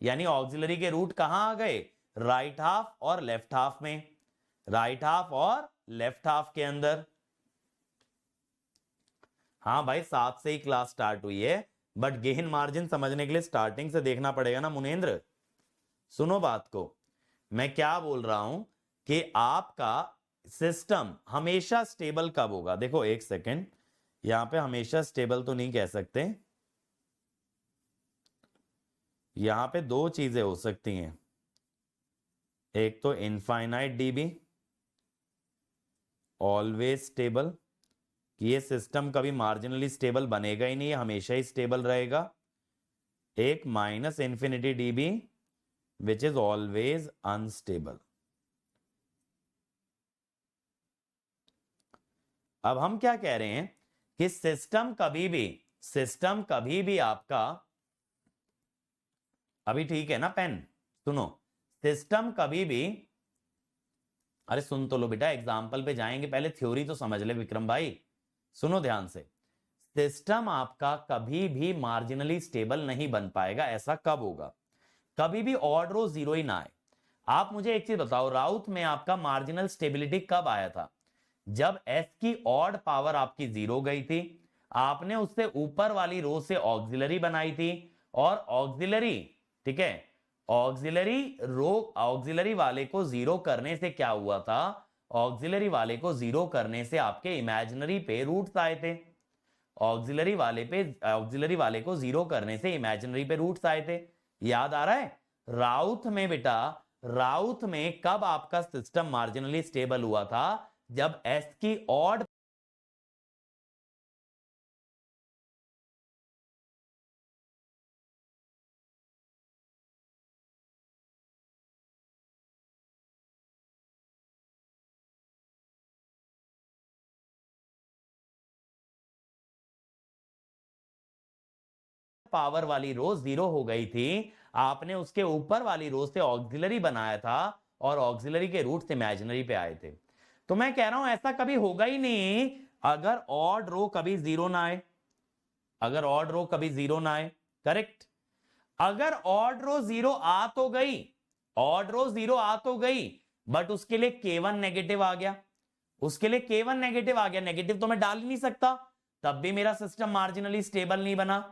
[SPEAKER 1] यानी ऑक्सिलरी के रूट कहां आ गए, राइट हाफ और लेफ्ट हाफ में, राइट हाफ और लेफ्ट हाफ के अंदर। हाँ भाई, 7 से ही क्लास स्टार्ट हुई है, बट गेन मार्जिन समझने के लिए स्टार्टिंग से देखना पड़ेगा ना मुनेंद्र। सुनो बात को, मैं क्या बोल रहा हूं कि आपका सिस्टम हमेशा स्टेबल कब होगा। देखो एक सेकेंड, यहां पे हमेशा स्टेबल तो नहीं कह सकते, यहां पे दो चीजें हो सकती हैं, एक तो इनफाइनाइट dB ऑलवेज स्टेबल, कि ये सिस्टम कभी मार्जिनली स्टेबल बनेगा ही नहीं, ये हमेशा ही स्टेबल रहेगा। एक minus infinity dB which is always unstable. अब हम क्या कह रहे हैं कि सिस्टम कभी भी आपका, अभी ठीक है ना पेन, सुनो, सिस्टम कभी भी, अरे सुन तो लो बेटा, एग्जाम्पल पे जाएंगे, पहले थ्योरी तो समझ ले विक्रम भाई, सुनो ध्यान से। सिस्टम आपका कभी भी मार्जिनली स्टेबल नहीं बन पाएगा। ऐसा कब होगा, कभी भी ऑड रो जीरो ही ना आए। आप मुझे एक चीज बताओ, राउथ में आपका मार्जिनल स्टेबिलिटी कब आया था? जब s की ऑड पावर आपकी जीरो गई थी, आपने उससे ऊपर वाली रो से ऑक्सिलरी बनाई थी, और ऑक्सिलरी, ठीक है, ऑक्सिलरी वाले को जीरो करने से क्या हुआ था, ऑक्सिलरी वाले को जीरो करने से आपके इमेजिनरी पे रूट्स आए थे। ऑक्सिलरी वाले को जीरो करने से इमेजिनरी पे रूट्स आए थे। याद आ रहा है? राउथ में बेटा, राउथ में कब आपका सिस्टम मार्जिनली स्टेबल हुआ था? जब एस की ऑड पावर वाली रो जीरो हो गई थी, आपने उसके ऊपर वाली रो से ऑक्सिलरी बनाया था और ऑक्सिलरी के रूट्स इमेजिनरी पे आए थे। तो मैं कह रहा हूं ऐसा कभी होगा ही नहीं अगर ऑड रो कभी जीरो ना आए, अगर ऑड रो कभी जीरो ना आए। करेक्ट। अगर ऑड रो जीरो आ तो गई, ऑड रो जीरो आ तो गई, बट उसके लिए K1 नेगेटिव आ गया, उसके लिए K1 नेगेटिव आ गया, नेगेटिव तो मैं डाल ही नहीं सकता, तब भी मेरा सिस्टम मार्जिनली स्टेबल नहीं बना।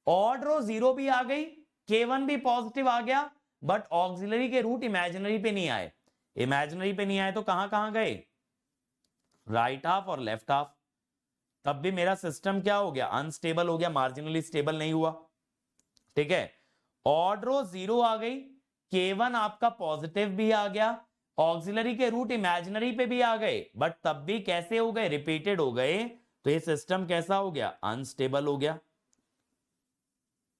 [SPEAKER 1] ऑड रो जीरो भी आ गई, K1 भी पॉजिटिव आ गया, बट ऑक्सिलरी के रूट इमेजिनरी पे नहीं आए, इमेजिनरी पे नहीं आए तो कहां कहां गए? राइट हाफ और लेफ्ट हाफ, तब भी मेरा सिस्टम क्या हो गया? अनस्टेबल हो गया, मार्जिनली स्टेबल नहीं हुआ। ठीक है, ऑड रो जीरो आ गई, K1 आपका पॉजिटिव भी आ गया, ऑक्सिलरी के रूट इमेजिनरी पे भी आ गए, बट तब भी कैसे हो गए? रिपीटेड हो गए, तो ये सिस्टम कैसा हो गया? अनस्टेबल हो गया।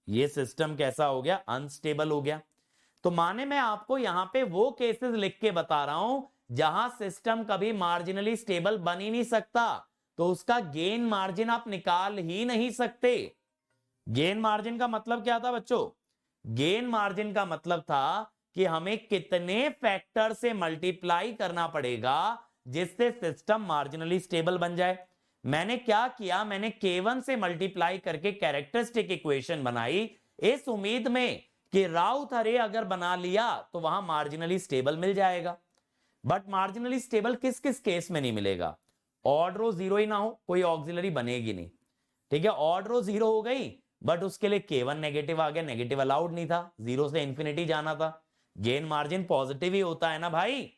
[SPEAKER 1] ये सिस्टम कैसा हो गया? अनस्टेबल हो गया। तो माने मैं आपको यहां पे वो केसेस लिख के बता रहा हूं जहां सिस्टम कभी मार्जिनली स्टेबल बन ही नहीं सकता, तो उसका गेन मार्जिन आप निकाल ही नहीं सकते। गेन मार्जिन का मतलब क्या था बच्चों? गेन मार्जिन का मतलब था कि हमें कितने फैक्टर से मल्टीप्लाई करना पड़ेगा जिससे सिस्टम मार्जिनली स्टेबल बन जाए। मैंने क्या किया? मैंने K1 से मल्टीप्लाई करके कैरेक्टरिस्टिक इक्वेशन बनाई इस उम्मीद में कि राउथ अरे अगर बना लिया तो वहां मार्जिनली स्टेबल मिल जाएगा। बट मार्जिनली स्टेबल किस किस केस में नहीं मिलेगा? ऑड रो जीरो ही ना हो, कोई ऑक्सिलरी बनेगी नहीं। ठीक है, ऑड रो जीरो हो गई, बट उसके लिए K1 नेगेटिव आ गया, नेगेटिव अलाउड नहीं था, जीरो से इंफिनिटी जाना था। गेन मार्जिन पॉजिटिव ही होता है ना भाई।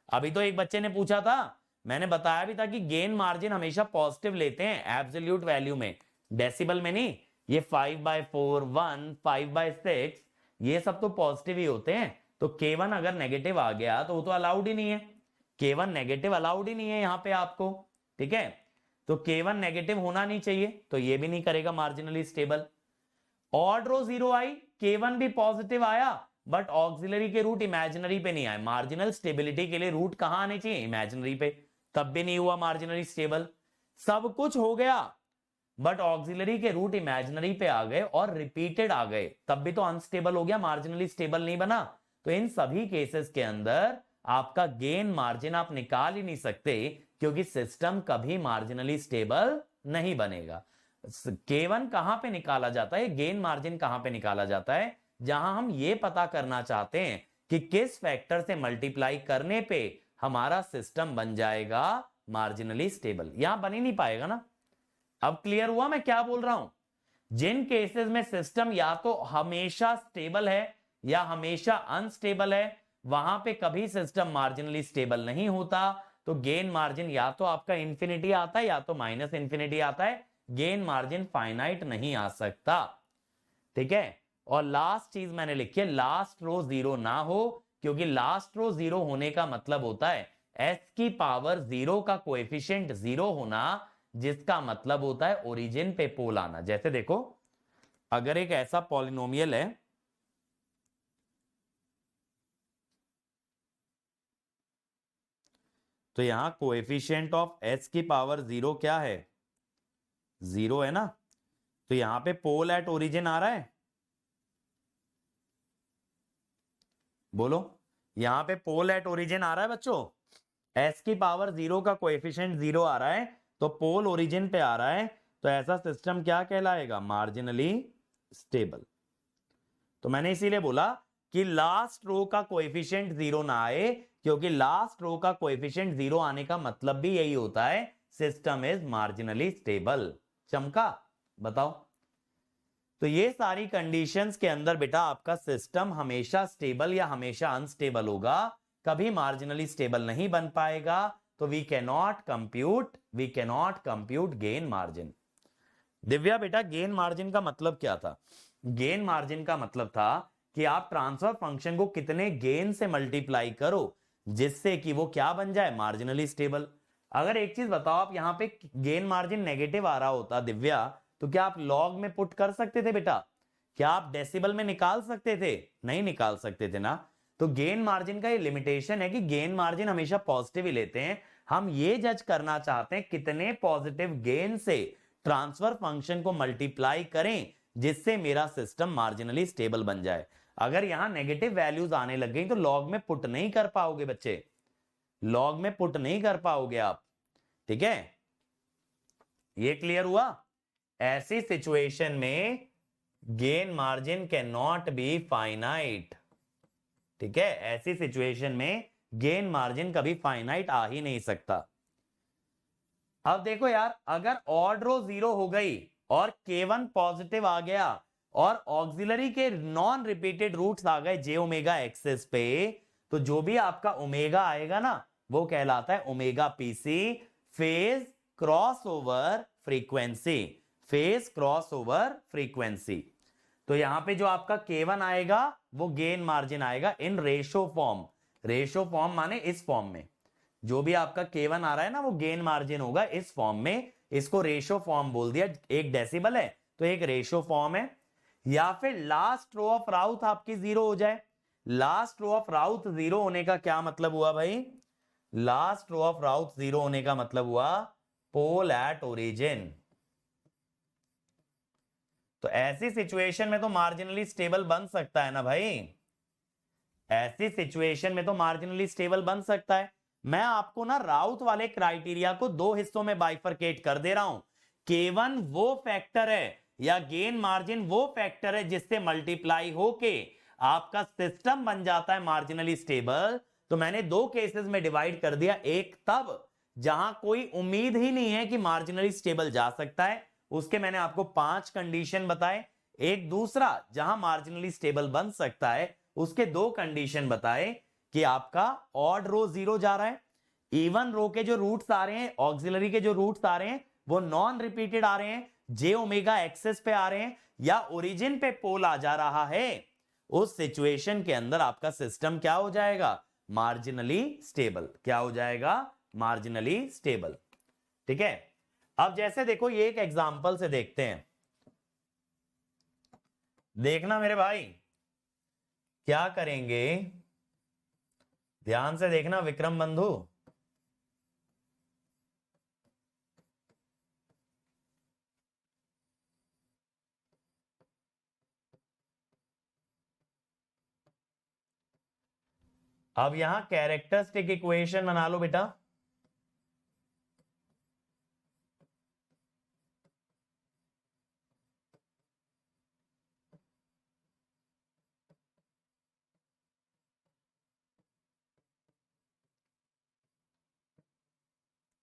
[SPEAKER 1] अभी तो एक बच्चे ने पूछा था, मैंने बताया भी था कि गेन मार्जिन हमेशा पॉजिटिव लेते हैं एब्सोल्यूट वैल्यू में, डेसिबल में नहीं। ये 5/4, 1, 5/6 ये सब तो पॉजिटिव ही होते हैं। तो K1 अगर नेगेटिव आ गया तो वो तो अलाउड ही नहीं है, K1 नेगेटिव अलाउड ही नहीं है यहां पे आपको। ठीक है, तो K1 नेगेटिव होना नहीं चाहिए, तो ये भी नहीं करेगा marginally stable. Odd row zero आई, K1 भी पॉजिटिव आया, बट ऑक्सिलरी के रूट इमेजिनरी पे नहीं आए। मार्जिनल स्टेबिलिटी के लिए रूट कहां आने चाहिए? इमेजिनरी पे, तब भी नहीं हुआ मार्जिनली स्टेबल। सब कुछ हो गया, बट ऑक्सिलरी के रूट इमेजिनरी पे आ गए और रिपीटेड आ गए, तब भी तो अनस्टेबल हो गया, मार्जिनली स्टेबल नहीं बना। तो इन सभी केसेस के अंदर आपका गेन मार्जिन आप निकाल ही नहीं सकते, क्योंकि सिस्टम कभी मार्जिनली स्टेबल नहीं बनेगा। K1 कहां पे निकाला जाता है? गेन मार्जिन कहां पे निकाला जाता है? जहां हम ये पता करना चाहते हैं कि किस फैक्टर से मल्टीप्लाई करने पे हमारा सिस्टम बन जाएगा मार्जिनली स्टेबल। यहां बन ही नहीं पाएगा ना। अब क्लियर हुआ मैं क्या बोल रहा हूं? जिन केसेस में सिस्टम या तो हमेशा स्टेबल है या हमेशा अनस्टेबल है, वहां पे कभी सिस्टम मार्जिनली स्टेबल नहीं होता। तो गेन मार्जिन या तो आपका इंफिनिटी आता है या तो माइनस इंफिनिटी आता है, गेन मार्जिन फाइनाइट नहीं आ सकता। ठीक है, और लास्ट चीज मैंने लिखी है, लास्ट रो जीरो ना हो, क्योंकि लास्ट रो जीरो होने का मतलब होता है एस की पावर जीरो का कोएफिशिएंट जीरो होना, जिसका मतलब होता है ओरिजिन पे पोल आना। जैसे देखो, अगर एक ऐसा पॉलिनोमियल है, तो यहां कोएफिशिएंट ऑफ एस की पावर जीरो क्या है? जीरो है ना। तो यहां पे पोल एट ओरिजिन आ रहा है, बोलो, यहां पे पोल एट ओरिजिन आ रहा है बच्चों। एस की पावर जीरो का कोएफिशिएंट जीरो आ रहा है, तो पोल ओरिजिन पे आ रहा है, तो ऐसा सिस्टम क्या कहलाएगा? Marginally stable. तो मैंने इसीलिए बोला कि लास्ट रो का कोएफिशिएंट जीरो ना आए, क्योंकि लास्ट रो का कोएफिशिएंट जीरो आने का मतलब भी यही होता है सिस्टम इज मार्जिनली स्टेबल। चमका? बताओ। तो ये सारी कंडीशंस के अंदर बेटा आपका सिस्टम हमेशा स्टेबल या हमेशा अनस्टेबल होगा, कभी मार्जिनली स्टेबल नहीं बन पाएगा। तो we cannot compute gain margin. Divya बेटा, गेन मार्जिन का मतलब क्या था? गेन मार्जिन का मतलब था कि आप ट्रांसफर फंक्शन को कितने गेन से मल्टीप्लाई करो जिससे कि वो क्या बन जाए, मार्जिनली स्टेबल। अगर एक चीज बताओ, आप यहां पे गेन मार्जिन नेगेटिव आ रहा होता दिव्या, तो क्या आप लॉग में पुट कर सकते थे बेटा? क्या आप डेसिबल में निकाल सकते थे? नहीं निकाल सकते थे ना। तो गेन मार्जिन का ये लिमिटेशन है कि गेन मार्जिन हमेशा पॉजिटिव ही लेते हैं। हम ये जज करना चाहते हैं कितने पॉजिटिव गेन से ट्रांसफर फंक्शन को मल्टीप्लाई करें जिससे मेरा सिस्टम मार्जिनली स्टेबल बन जाए। अगर यहां नेगेटिव वैल्यूज आने लग गई तो लॉग में पुट नहीं कर पाओगे बच्चे, लॉग में पुट नहीं कर पाओगे आप। ठीक है, ये क्लियर हुआ? ऐसी सिचुएशन में gain margin can not be finite. ठीक है, ऐसी सिचुएशन में गेन मार्जिन कभी फाइनाइट आ ही नहीं सकता। अब देखो यार, अगर ऑड रो 0 हो गई और K1 पॉजिटिव आ गया और ऑक्सिलरी के नॉन रिपीटेड रूट्स आ गए जे ओमेगा एक्सिस पे, तो जो भी आपका ओमेगा आएगा ना वो कहलाता है omega PC, phase cross over frequency, phase cross over frequency. तो यहां पे जो आपका K1 आएगा वो गेन मार्जिन आएगा in ratio form. Ratio form माने इस फॉर्म में जो भी आपका K1 आ रहा है ना वो गेन मार्जिन होगा इस फॉर्म में। इसको रेशो फॉर्म बोल दिया, एक डेसिबल है तो एक रेशो फॉर्म है। या फिर लास्ट रो ऑफ राउथ आपकी 0 हो जाए। लास्ट रो ऑफ राउथ 0 होने का क्या मतलब हुआ भाई? लास्ट रो ऑफ राउथ 0 होने का मतलब हुआ पोल एट ओरिजिन। तो ऐसी सिचुएशन में तो मार्जिनली स्टेबल बन सकता है ना भाई, ऐसी सिचुएशन में तो मार्जिनली स्टेबल बन सकता है। मैं आपको ना राउथ वाले क्राइटेरिया को दो हिस्सों में बाइफरकेट कर दे रहा हूं। K1 वो फैक्टर है या गेन मार्जिन वो फैक्टर है जिससे मल्टीप्लाई होके आपका सिस्टम बन जाता है मार्जिनली स्टेबल। तो मैंने दो केसेस में डिवाइड कर दिया, एक तब जहां कोई उम्मीद ही नहीं है कि मार्जिनली स्टेबल जा सकता है, उसके मैंने आपको 5 कंडीशन बताए। एक दूसरा जहां मार्जिनली स्टेबल बन सकता है, उसके 2 कंडीशन बताए कि आपका ऑड रो 0 जा रहा है, इवन रो के जो रूट्स आ रहे हैं, ऑक्सिलरी के जो रूट्स आ रहे हैं वो नॉन रिपीटेड आ रहे हैं, जे ओमेगा एक्सेस पे आ रहे हैं, या ओरिजिन पे पोल आ जा रहा है। उस सिचुएशन के अंदर आपका सिस्टम क्या हो जाएगा? Marginally stable. क्या हो जाएगा? Marginally stable. ठीक है, अब जैसे देखो ये एक एग्जांपल से देखते हैं। देखना मेरे भाई क्या करेंगे, ध्यान से देखना विक्रम बंधु। अब यहां कैरेक्टरिस्टिक इक्वेशन बना लो बेटा।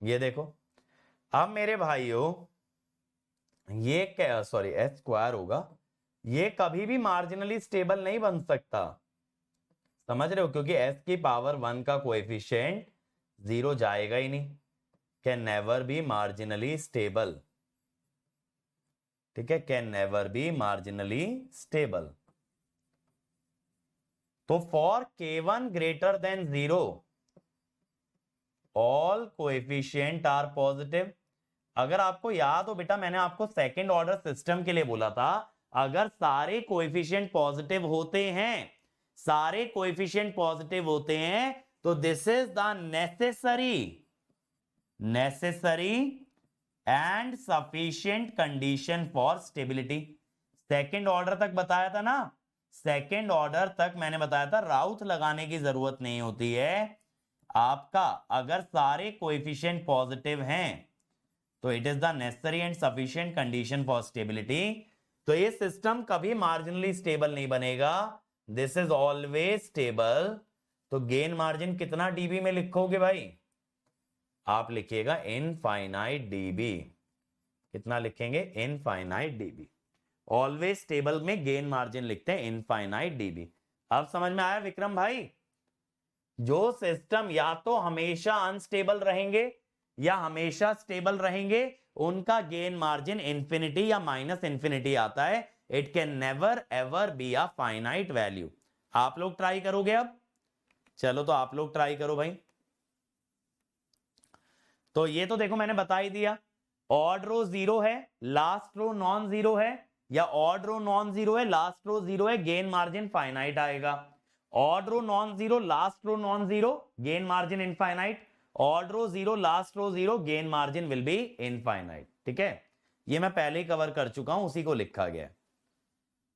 [SPEAKER 1] ये देखो, अब मेरे भाइयों ये सॉरी एच स्क्वायर होगा, ये कभी भी मार्जिनली स्टेबल नहीं बन सकता, समझ रहे हो? क्योंकि s की पावर 1 का कोएफिशिएंट 0 जाएगा ही नहीं, can never be marginally stable. ठीक है, can never be marginally stable. तो for K1 greater than 0 all coefficient are positive. अगर आपको याद हो बेटा, मैंने आपको सेकंड ऑर्डर सिस्टम के लिए बोला था, अगर सारे कोएफिशिएंट पॉजिटिव होते हैं, सारे कोएफिशिएंट पॉजिटिव होते हैं, तो this is the necessary and sufficient condition for stability. Second order तक बताया था ना, सेकंड ऑर्डर तक मैंने बताया था राउथ लगाने की जरूरत नहीं होती है आपका। अगर सारे कोएफिशिएंट पॉजिटिव हैं तो it is the necessary and sufficient condition for stability. तो ये सिस्टम कभी मार्जिनली स्टेबल नहीं बनेगा, दिस इज ऑलवेज स्टेबल। तो गेन मार्जिन कितना डीबी में लिखोगे भाई? आप लिखिएगा इनफाइनाइट डीबी। कितना लिखेंगे? Infinite dB. ऑलवेज स्टेबल में गेन मार्जिन लिखते हैं इनफाइनाइट डीबी। अब समझ में आया विक्रम भाई? जो सिस्टम या तो हमेशा अनस्टेबल रहेंगे या हमेशा स्टेबल रहेंगे, उनका गेन मार्जिन इंफिनिटी या माइनस इंफिनिटी आता है। It can never ever be a finite value. आप लोग ट्राई करोगे अब? चलो तो आप लोग ट्राई करो भाई। तो ये तो देखो मैंने बता ही दिया, ऑड रो जीरो है, लास्ट रो नॉन जीरो है, या ऑड रो नॉन जीरो है, लास्ट रो जीरो है, गेन मार्जिन फाइनाइट आएगा। Odd row non zero, last row non zero, gain margin infinite. Odd row zero, last row zero, gain margin will be infinite. ठीक है, ये मैं पहले ही cover कर चुका हूं, उसी को लिखा गया है।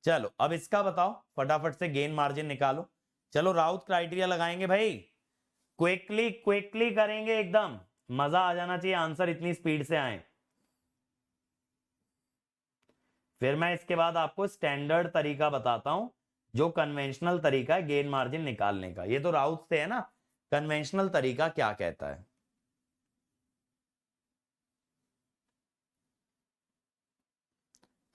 [SPEAKER 1] चलो अब इसका बताओ, फटाफट से गेन मार्जिन निकालो। चलो राउथ क्राइटेरिया लगाएंगे भाई, क्विकली क्विकली करेंगे, एकदम मजा आ जाना चाहिए, आंसर इतनी स्पीड से आए। फिर मैं इसके बाद आपको स्टैंडर्ड तरीका बताता हूं, जो कन्वेंशनल तरीका है गेन मार्जिन निकालने का। ये तो राउथ से है ना, कन्वेंशनल तरीका क्या कहता है।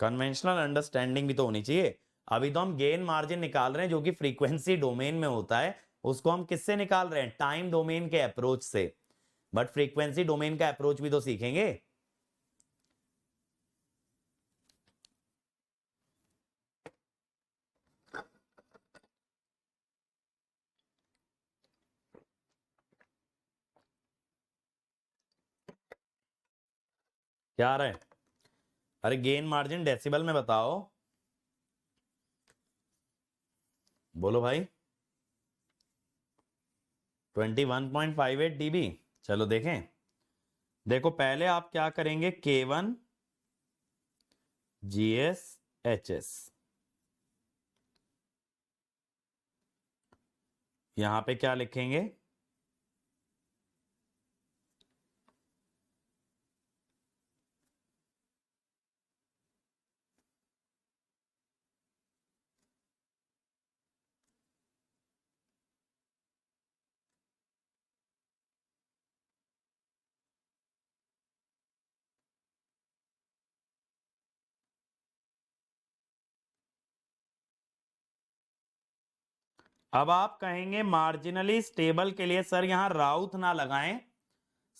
[SPEAKER 1] कन्वेंशनल अंडरस्टैंडिंग भी तो होनी चाहिए। अभी तो हम गेन मार्जिन निकाल रहे हैं जो कि फ्रीक्वेंसी डोमेन में होता है, उसको हम किससे निकाल रहे हैं? टाइम डोमेन के अप्रोच से। बट फ्रीक्वेंसी डोमेन का अप्रोच भी तो सीखेंगे। क्या आ रहा है? अरे गेन मार्जिन डेसिबल में बताओ, बोलो भाई। 21.58 dB। चलो देखें, देखो पहले आप क्या करेंगे, K1 GS HS, यहां पे क्या लिखेंगे? अब आप कहेंगे मार्जिनली स्टेबल के लिए सर यहां राउथ ना लगाएं,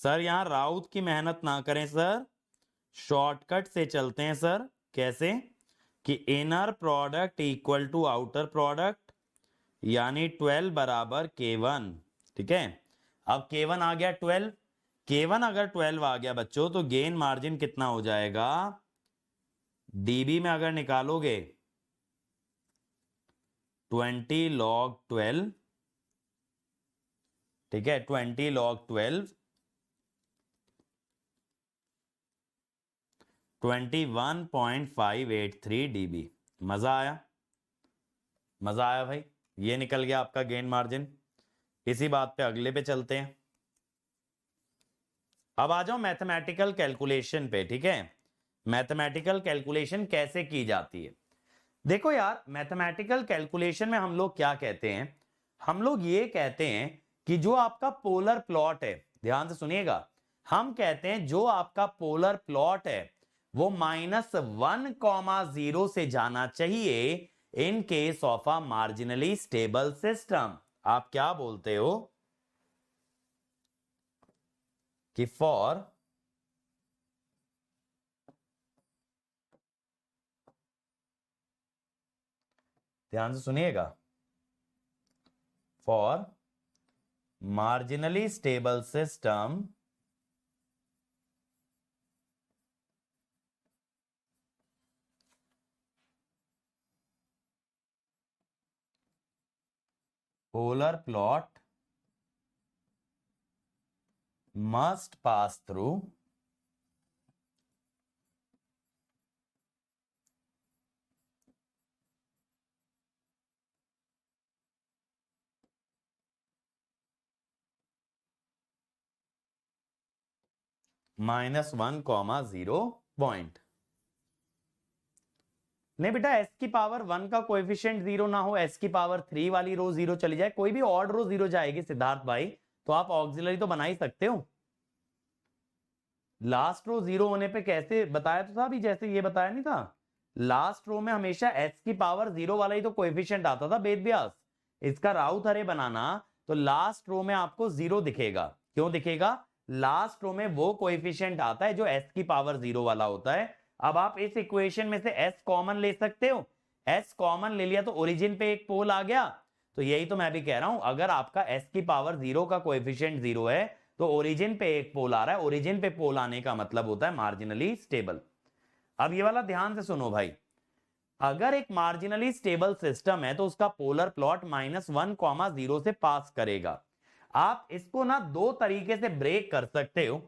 [SPEAKER 1] सर यहां राउथ की मेहनत ना करें सर, शॉर्टकट से चलते हैं सर। कैसे? कि inner product equal to outer product, यानी 12 बराबर K1। ठीक है, अब K1 आ गया 12, K1 अगर 12 आ गया बच्चों, तो गेन मार्जिन कितना हो जाएगा? डीबी में अगर निकालोगे 20 log 12, ठीक है, 20 log 12, 21.583 dB। मजा आया? मजा आया भाई, ये निकल गया आपका गेन मार्जिन। इसी बात पे अगले पे चलते हैं। अब आ जाओ मैथमेटिकल कैलकुलेशन पे। ठीक है, मैथमेटिकल कैलकुलेशन कैसे की जाती है? देखो यार, मैथमेटिकल कैलकुलेशन में हम लोग क्या कहते हैं, हम लोग ये कहते हैं कि जो आपका पोलर प्लॉट है, ध्यान से सुनिएगा, हम कहते हैं जो आपका पोलर प्लॉट है वो -1,0 से जाना चाहिए in case of a marginally stable system. आप क्या बोलते हो कि फॉर ध्यान से सुनिएगा, for marginally stable system polar plot must pass through -1,0 point. नहीं बेटा, s की पावर 1 का कोएफिशिएंट 0 ना हो, s की पावर 3 वाली रो 0 चली जाए, कोई भी ऑड रो 0 जाएगी सिद्धार्थ भाई, तो आप ऑक्सिलरी तो बना ही सकते हो। लास्ट रो 0 होने पे कैसे बताया तो था अभी, जैसे ये बताया नहीं था, लास्ट रो में हमेशा s की पावर 0 वाला ही तो कोएफिशिएंट आता था वेद व्यास। इसका राउथ अरे बनाना तो लास्ट रो में आपको 0 दिखेगा। क्यों दिखेगा? लास्ट रो में वो कोएफिशिएंट आता है जो s की पावर 0 वाला होता है। अब आप इस इक्वेशन में से s कॉमन ले सकते हो, s कॉमन ले लिया तो ओरिजिन पे एक पोल आ गया। तो यही तो मैं भी कह रहा हूं, अगर आपका s की पावर 0 का कोएफिशिएंट 0 है तो ओरिजिन पे एक पोल आ रहा है, ओरिजिन पे पोल आने का मतलब होता है मार्जिनली स्टेबल। अब ये वाला ध्यान से सुनो भाई, अगर एक मार्जिनली स्टेबल सिस्टम है तो उसका पोलर प्लॉट -1, 0 से पास करेगा। आप इसको ना दो तरीके से ब्रेक कर सकते हो।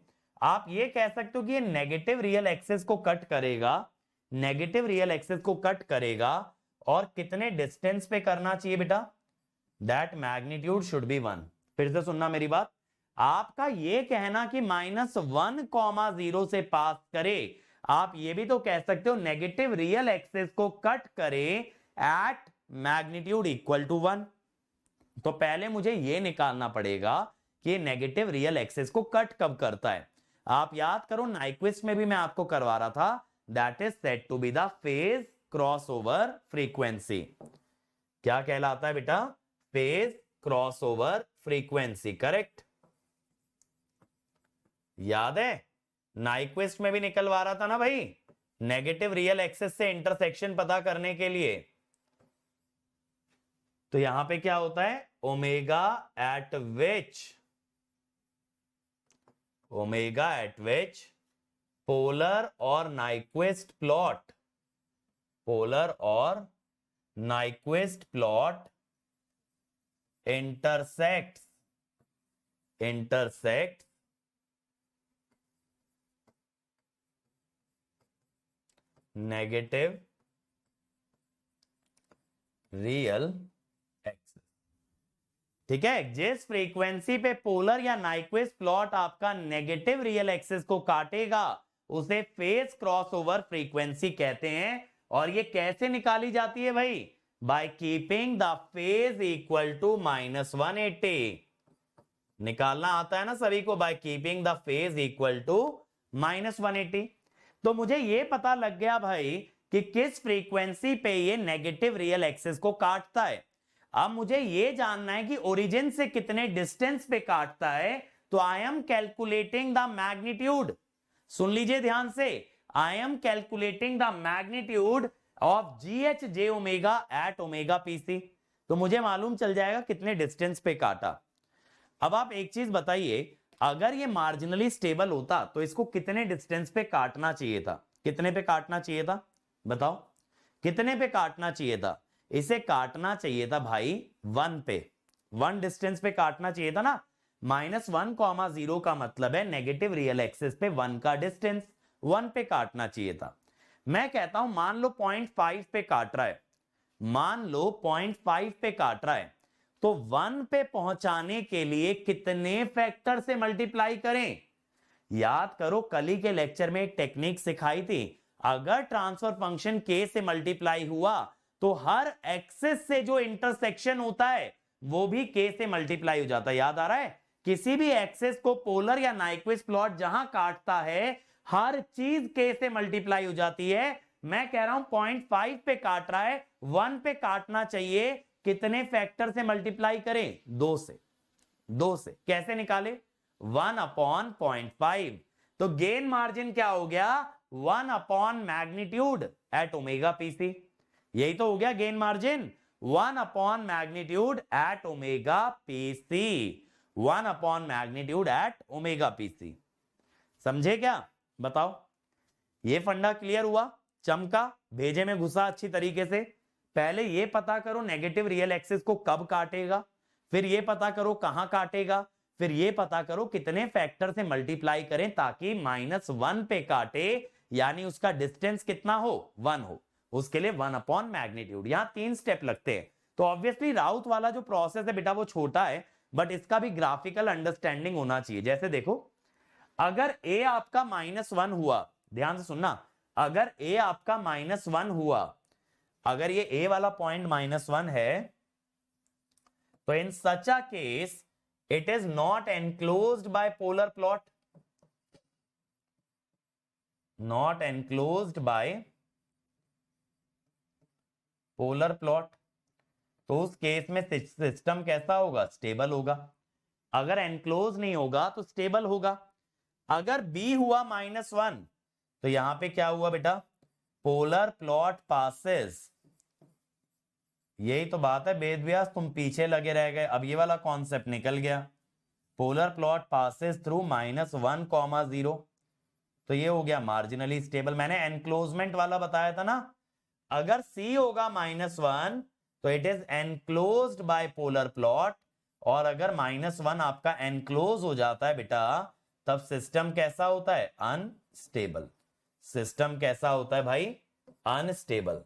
[SPEAKER 1] आप ये कह सकते हो कि ये नेगेटिव रियल एक्सिस को कट करेगा, नेगेटिव रियल एक्सिस को कट करेगा, और कितने डिस्टेंस पे करना चाहिए बेटा, दैट मैग्नीट्यूड शुड बी 1। फिर से सुनना मेरी बात, आपका ये कहना कि -1, 0 से पास करे, आप ये भी तो कह सकते हो नेगेटिव रियल एक्सिस को कट करे एट मैग्नीट्यूड इक्वल टू 1। तो पहले मुझे ये निकालना पड़ेगा कि नेगेटिव रियल एक्सिस को कट कब करता है। आप याद करो नाइक्विस्ट में भी मैं आपको करवा रहा था, that is said to be the phase crossover frequency. क्या कहलाता है बेटा, फेज क्रॉसओवर फ्रीक्वेंसी, करेक्ट। याद है नाइक्विस्ट में भी निकलवा रहा था ना भाई, नेगेटिव रियल एक्सिस से इंटरसेक्शन पता करने के लिए। तो यहां पे क्या होता है, ओमेगा एट विच पोलर और नाइक्विस्ट प्लॉट, पोलर और Nyquist plot intersect negative real axis. ठीक है, जिस फ्रीक्वेंसी पे पोलर या नाइक्विस्ट प्लॉट आपका नेगेटिव रियल एक्सिस को काटेगा उसे फेज क्रॉसओवर फ्रीक्वेंसी कहते हैं। और ये कैसे निकाली जाती है भाई, by keeping the phase equal to -180। निकालना आता है ना सभी को, by keeping the phase equal to -180। तो मुझे ये पता लग गया भाई कि किस फ्रीक्वेंसी पे ये नेगेटिव रियल एक्सिस को काटता है। अब मुझे ये जानना है कि ओरिजिन से कितने डिस्टेंस पे काटता है, तो I am calculating the magnitude. सुन लीजिए ध्यान से, I am calculating the magnitude of GH J omega at omega PC। तो मुझे मालूम चल जाएगा कितने डिस्टेंस पे काटा। अब आप एक चीज बताइए, अगर ये मार्जिनली स्टेबल होता तो इसको कितने डिस्टेंस पे काटना चाहिए था, कितने पे काटना चाहिए था बताओ, कितने पे काटना चाहिए था? इसे काटना चाहिए था भाई 1 पे, 1 डिस्टेंस पे काटना चाहिए था ना। -1, 0 का मतलब है नेगेटिव रियल एक्सिस पे 1 का डिस्टेंस, 1 पे काटना चाहिए था। मैं कहता हूं मान लो 0.5 पे काट रहा है, मान लो 0.5 पे काट रहा है, तो 1 पे पहुंचाने के लिए कितने फैक्टर से मल्टीप्लाई करें? याद करो कल ही के लेक्चर में एक टेक्निक सिखाई थी, अगर ट्रांसफर फंक्शन k से मल्टीप्लाई हुआ तो हर एक्सिस से जो इंटरसेक्शन होता है वो भी k से मल्टीप्लाई हो जाता है। याद आ रहा है, किसी भी एक्सिस को पोलर या नाइक्विस्ट प्लॉट जहां काटता है हर चीज k से मल्टीप्लाई हो जाती है। मैं कह रहा हूं 0.5 पे काट रहा है, 1 पे काटना चाहिए, कितने फैक्टर से मल्टीप्लाई करें? 2 से। 2 से कैसे निकाले? 1/0.5। तो गेन मार्जिन क्या हो गया? 1 मैग्नीट्यूड एट ओमेगा PC। यही तो हो गया gain margin, 1 magnitude at omega PC, 1 magnitude at omega PC। समझे क्या? बताओ, ये फंडा क्लियर हुआ, चमका, भेजे में घुसा अच्छी तरीके से। पहले ये पता करो नेगेटिव रियल एक्सिस को कब काटेगा, फिर ये पता करो कहां काटेगा, फिर ये पता करो कितने फैक्टर से मल्टीप्लाई करें ताकि -1 पे काटे, यानी उसका डिस्टेंस कितना हो? 1 हो। उसके लिए 1 मैग्नीट्यूड। यहां 3 स्टेप लगते हैं। तो ऑब्वियसली राउथ वाला जो प्रोसेस है बेटा वो छोटा है, बट इसका भी ग्राफिकल अंडरस्टैंडिंग होना चाहिए। जैसे देखो, अगर a आपका -1 हुआ, ध्यान से सुनना, अगर a आपका -1 हुआ, अगर ये a वाला पॉइंट -1 है, तो in such a case it is not enclosed by polar plot, not enclosed by polar plot. तो उस केस में सिस्टम कैसा होगा? स्टेबल होगा। अगर एनक्लोज नहीं होगा तो स्टेबल होगा। अगर b हुआ -1, तो यहां पे क्या हुआ बेटा, पोलर प्लॉट पासेस, यही तो बात है वेद व्यास, तुम पीछे लगे रह गए। अब ये वाला कॉन्सेप्ट निकल गया, पोलर प्लॉट पासेस थ्रू -1,0, तो ये हो गया मार्जिनली स्टेबल। मैंने एनक्लोजमेंट वाला बताया था ना, अगर C होगा -1 तो it is enclosed by polar plot, और अगर -1 आपका एनक्लोज हो जाता है बेटा, तब सिस्टम कैसा होता है, अनस्टेबल। सिस्टम कैसा होता है भाई, अनस्टेबल।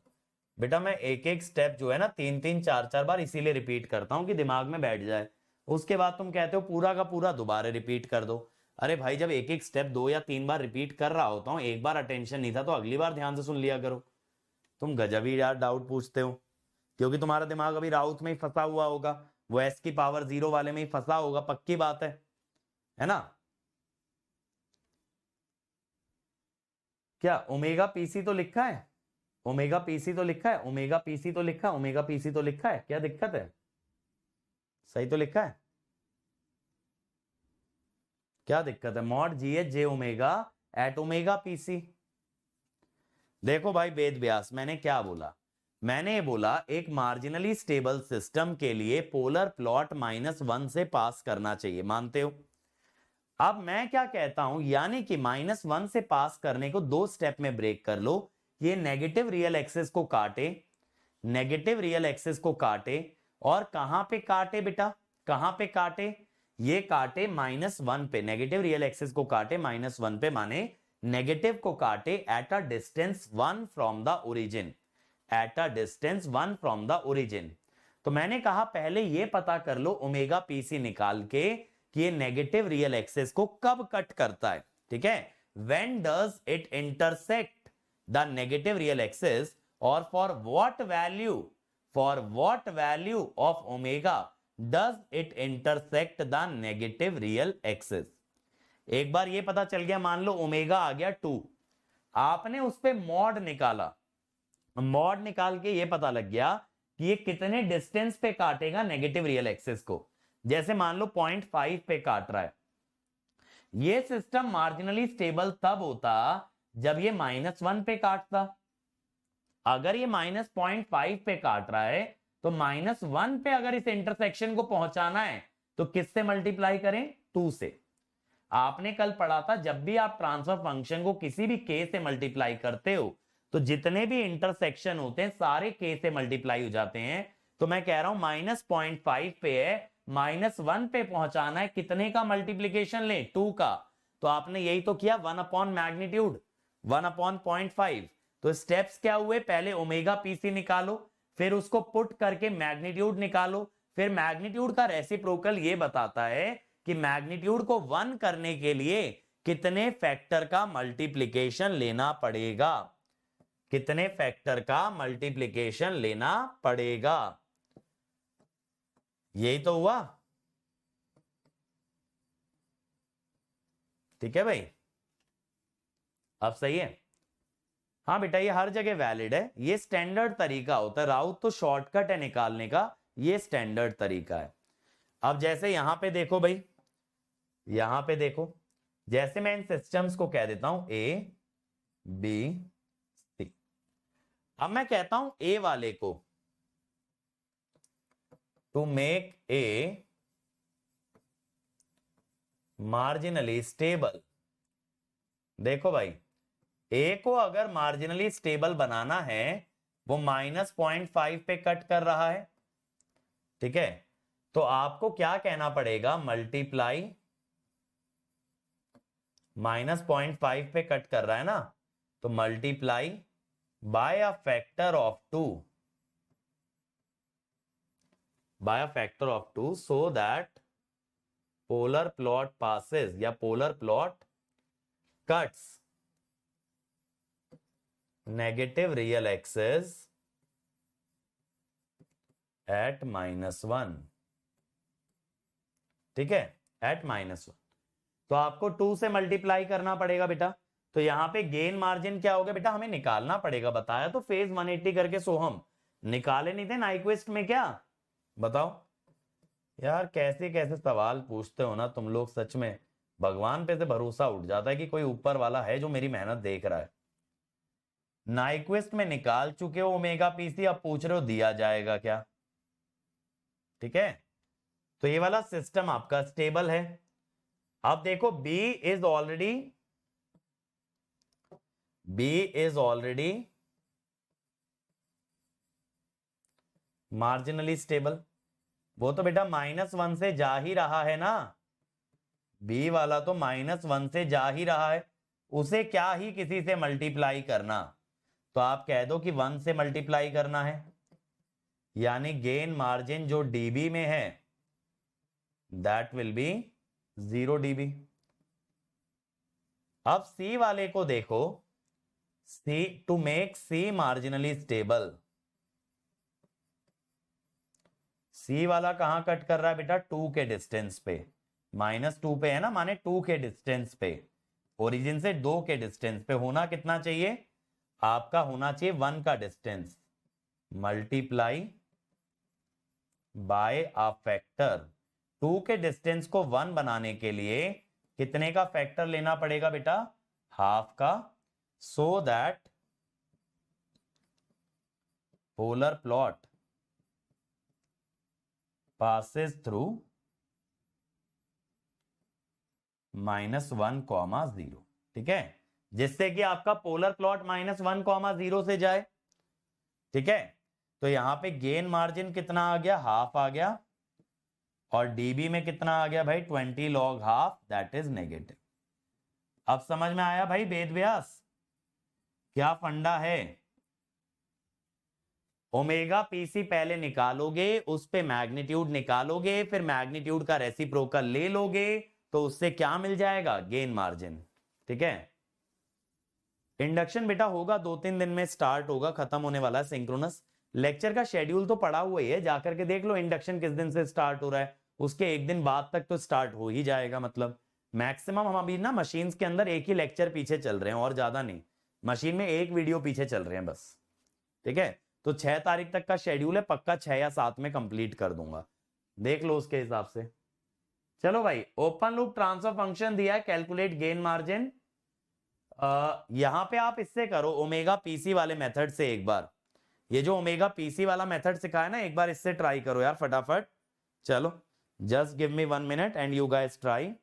[SPEAKER 1] बेटा मैं एक एक स्टेप जो है ना 3-3 4-4 बार इसीलिए रिपीट करता हूं कि दिमाग में बैठ जाए, उसके बाद तुम कहते हो पूरा का पूरा दोबारा रिपीट कर दो। अरे भाई जब एक एक स्टेप 2 या 3 बार रिपीट कर रहा होता हूं, एक बार अटेंशन नहीं था तो अगली बार ध्यान से सुन लिया करो। तुम गजब ही यार डाउट पूछते हो, क्योंकि तुम्हारा दिमाग अभी राउत में ही फंसा हुआ होगा, वो S की पावर 0 वाले में ही फंसा होगा, पक्की बात है ना। क्या ओमेगा पीसी तो लिखा है, ओमेगा पीसी तो लिखा है, ओमेगा पीसी तो लिखा है, ओमेगा पीसी तो लिखा है, क्या दिक्कत है, सही तो लिखा है, क्या दिक्कत है, mod GH J omega at omega PC. देखो भाई वेद व्यास, मैंने क्या बोला, मैंने बोला एक मार्जिनली स्टेबल सिस्टम के लिए पोलर प्लॉट -1 से पास करना चाहिए, मानते हो। अब मैं क्या कहता हूं, यानी कि -1 से पास करने को 2 स्टेप में ब्रेक कर लो। ये नेगेटिव रियल एक्सिस को काटे, नेगेटिव रियल एक्सिस को काटे, और कहां पे काटे बेटा, कहां पे काटे, ये काटे -1 पे, नेगेटिव रियल एक्सिस को काटे -1 पे, माने नेगेटिव को काटे at a distance 1 from the origin, at a distance 1 from the origin. तो मैंने कहा पहले ये पता कर लो ओमेगा पीसी निकाल के कि ये नेगेटिव रियल एक्सिस को कब कट करता है, ठीक है, when does it intersect the negative real axis, और for what value of omega does it intersect the negative real axis. एक बार ये पता चल गया, मान लो ओमेगा आ गया 2, आपने उस पे मॉड निकाला, मॉड निकाल के ये पता लग गया कि ये कितने डिस्टेंस पे काटेगा नेगेटिव रियल एक्सिस को। जैसे मान लो 0.5 पे काट रहा है, ये सिस्टम मार्जिनली स्टेबल तब होता जब ये -1 पे काटता। अगर ये -0.5 पे काट रहा है तो -1 पे अगर इस इंटरसेक्शन को पहुंचाना है तो किससे मल्टीप्लाई करें, 2 से। आपने कल पढ़ा था जब भी आप ट्रांसफर फंक्शन को किसी भी k से मल्टीप्लाई करते हो तो जितने भी इंटरसेक्शन होते हैं सारे k से मल्टीप्लाई हो जाते हैं। तो मैं कह रहा हूं -0.5 पे है, -1 पे पहुंचाना है, कितने का मल्टीप्लीकेशन ले, 2 का। तो आपने यही तो किया, 1 अपॉन मैग्नीट्यूड, 1 अपॉन 0.5। तो स्टेप्स क्या हुए, पहले ओमेगा पीसी निकालो, फिर उसको पुट करके मैग्नीट्यूड निकालो, फिर मैग्नीट्यूड का रेसिप्रोकल ये बताता है कि मैग्नीट्यूड को 1 करने के लिए कितने फैक्टर का मल्टीप्लिकेशन लेना पड़ेगा, कितने फैक्टर का मल्टीप्लिकेशन लेना पड़ेगा। यही तो हुआ, ठीक है भाई, अब सही है। हाँ बेटा ये हर जगह वैलिड है, ये स्टैंडर्ड तरीका होता है, राउत तो शॉर्टकट है निकालने का, ये स्टैंडर्ड तरीका है। अब जैसे यहां पे देखो भाई, यहां पे देखो, जैसे मैं इन सिस्टम्स को कह देता हूं A B C, अब मैं कहता हूं A वाले को to make A marginally stable. देखो भाई A को अगर मार्जिनली स्टेबल बनाना है, वो -0.5 पे कट कर रहा है, ठीक है, तो आपको क्या कहना पड़ेगा, मल्टीप्लाई, -0.5 पे कट कर रहा है ना, तो multiply by a factor of 2, by a factor of 2, so that polar plot passes या polar plot cuts negative real axis at -1, ठीक है, एट -1। तो आपको 2 से मल्टीप्लाई करना पड़ेगा बेटा। तो यहां पे गेन मार्जिन क्या होगा बेटा, हमें निकालना पड़ेगा, बताया तो फेज 180 करके सोहम निकाले नहीं थे नाइक्विस्ट में, क्या बताओ यार, कैसे कैसे सवाल पूछते हो ना तुम लोग, सच में भगवान पे से भरोसा उठ जाता है कि कोई ऊपर वाला है जो मेरी मेहनत देख रहा है। नाइक्विस्ट में निकाल चुके हो ओमेगा पीसी, अब पूछ रहे हो दिया जाएगा क्या। ठीक है, तो ये वाला सिस्टम आपका स्टेबल है। अब देखो B is already marginally stable. वो तो बेटा -1 से जा ही रहा है ना, बी वाला तो -1 से जा ही रहा है, उसे क्या ही किसी से मल्टीप्लाई करना। तो आप कह दो कि 1 से मल्टीप्लाई करना है, यानी गेन मार्जिन जो डीबी में है दैट विल बी 0 dB। अब सी वाले को देखो, C to make C marginally stable, C वाला कहां कट कर रहा है बेटा, 2 के डिस्टेंस पे, -2 पे है ना, माने 2 के डिस्टेंस पे, ओरिजिन से 2 के डिस्टेंस पे होना कितना चाहिए, आपका होना चाहिए 1 का distance, multiply by a factor. 2 के डिस्टेंस को 1 बनाने के लिए कितने का फैक्टर लेना पड़ेगा बेटा, हाफ का, सो that polar plot passes through -1, 0। ठीक है, जिससे कि आपका पोलर प्लॉट -1, 0 से जाए। ठीक है, तो यहां पे गेन मार्जिन कितना आ गया, हाफ आ गया, और डीबी में कितना आ गया भाई, 20 log half, that is negative. अब समझ में आया भाई वेद व्यास क्या फंडा है। ओमेगा पीसी पहले निकालोगे, उस पे मैग्नीट्यूड निकालोगे, फिर मैग्नीट्यूड का रेसिप्रोकल ले लोगे, तो उससे क्या मिल जाएगा, गेन मार्जिन। ठीक है, इंडक्शन बेटा होगा 2-3 दिन में स्टार्ट होगा, खत्म होने वाला है सिंक्रोनस। लेक्चर का शेड्यूल तो पड़ा हुआ ही है, जाकर के देख लो इंडक्शन किस दिन से स्टार्ट हो रहा है, उसके एक दिन बाद तक तो स्टार्ट हो ही जाएगा। मतलब मैक्सिमम हम अभी ना मशीन्स के अंदर एक ही लेक्चर पीछे चल रहे हैं, और ज्यादा नहीं, मशीन में एक वीडियो पीछे चल रहे हैं बस। ठीक है, तो 6 तारीख तक का शेड्यूल है, पक्का 6 या 7 में कंप्लीट कर दूंगा, देख लो उसके हिसाब से। चलो भाई, ओपन लूप ट्रांसफर फंक्शन दिया है, कैलकुलेट गेन मार्जिन। यहां पे आप इससे करो, ओमेगा पीसी वाले मेथड से एक बार, ये जो ओमेगा पीसी वाला मेथड सिखाया ना, एक बार इससे ट्राई करो यार फटाफट। चलो just give me 1 minute and you guys try.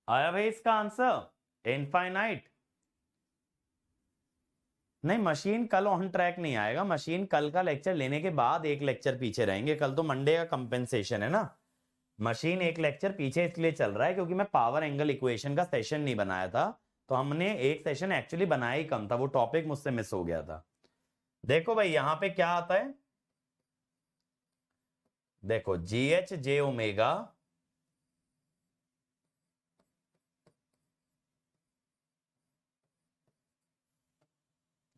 [SPEAKER 1] आया भाई इसका आंसर, इनफाइनाइट। नहीं, मशीन कल ऑन ट्रैक नहीं आएगा, मशीन कल का लेक्चर लेने के बाद एक लेक्चर पीछे रहेंगे, कल तो मंडे का कंपेंसेशन है ना। मशीन एक लेक्चर पीछे इसलिए चल रहा है क्योंकि मैं पावर एंगल इक्वेशन का सेशन नहीं बनाया था, तो हमने एक सेशन एक्चुअली बनाया ही कम था, वो टॉपिक मुझसे मिस हो गया था। देखो भाई यहां पे क्या आता है, देखो GH J ओमेगा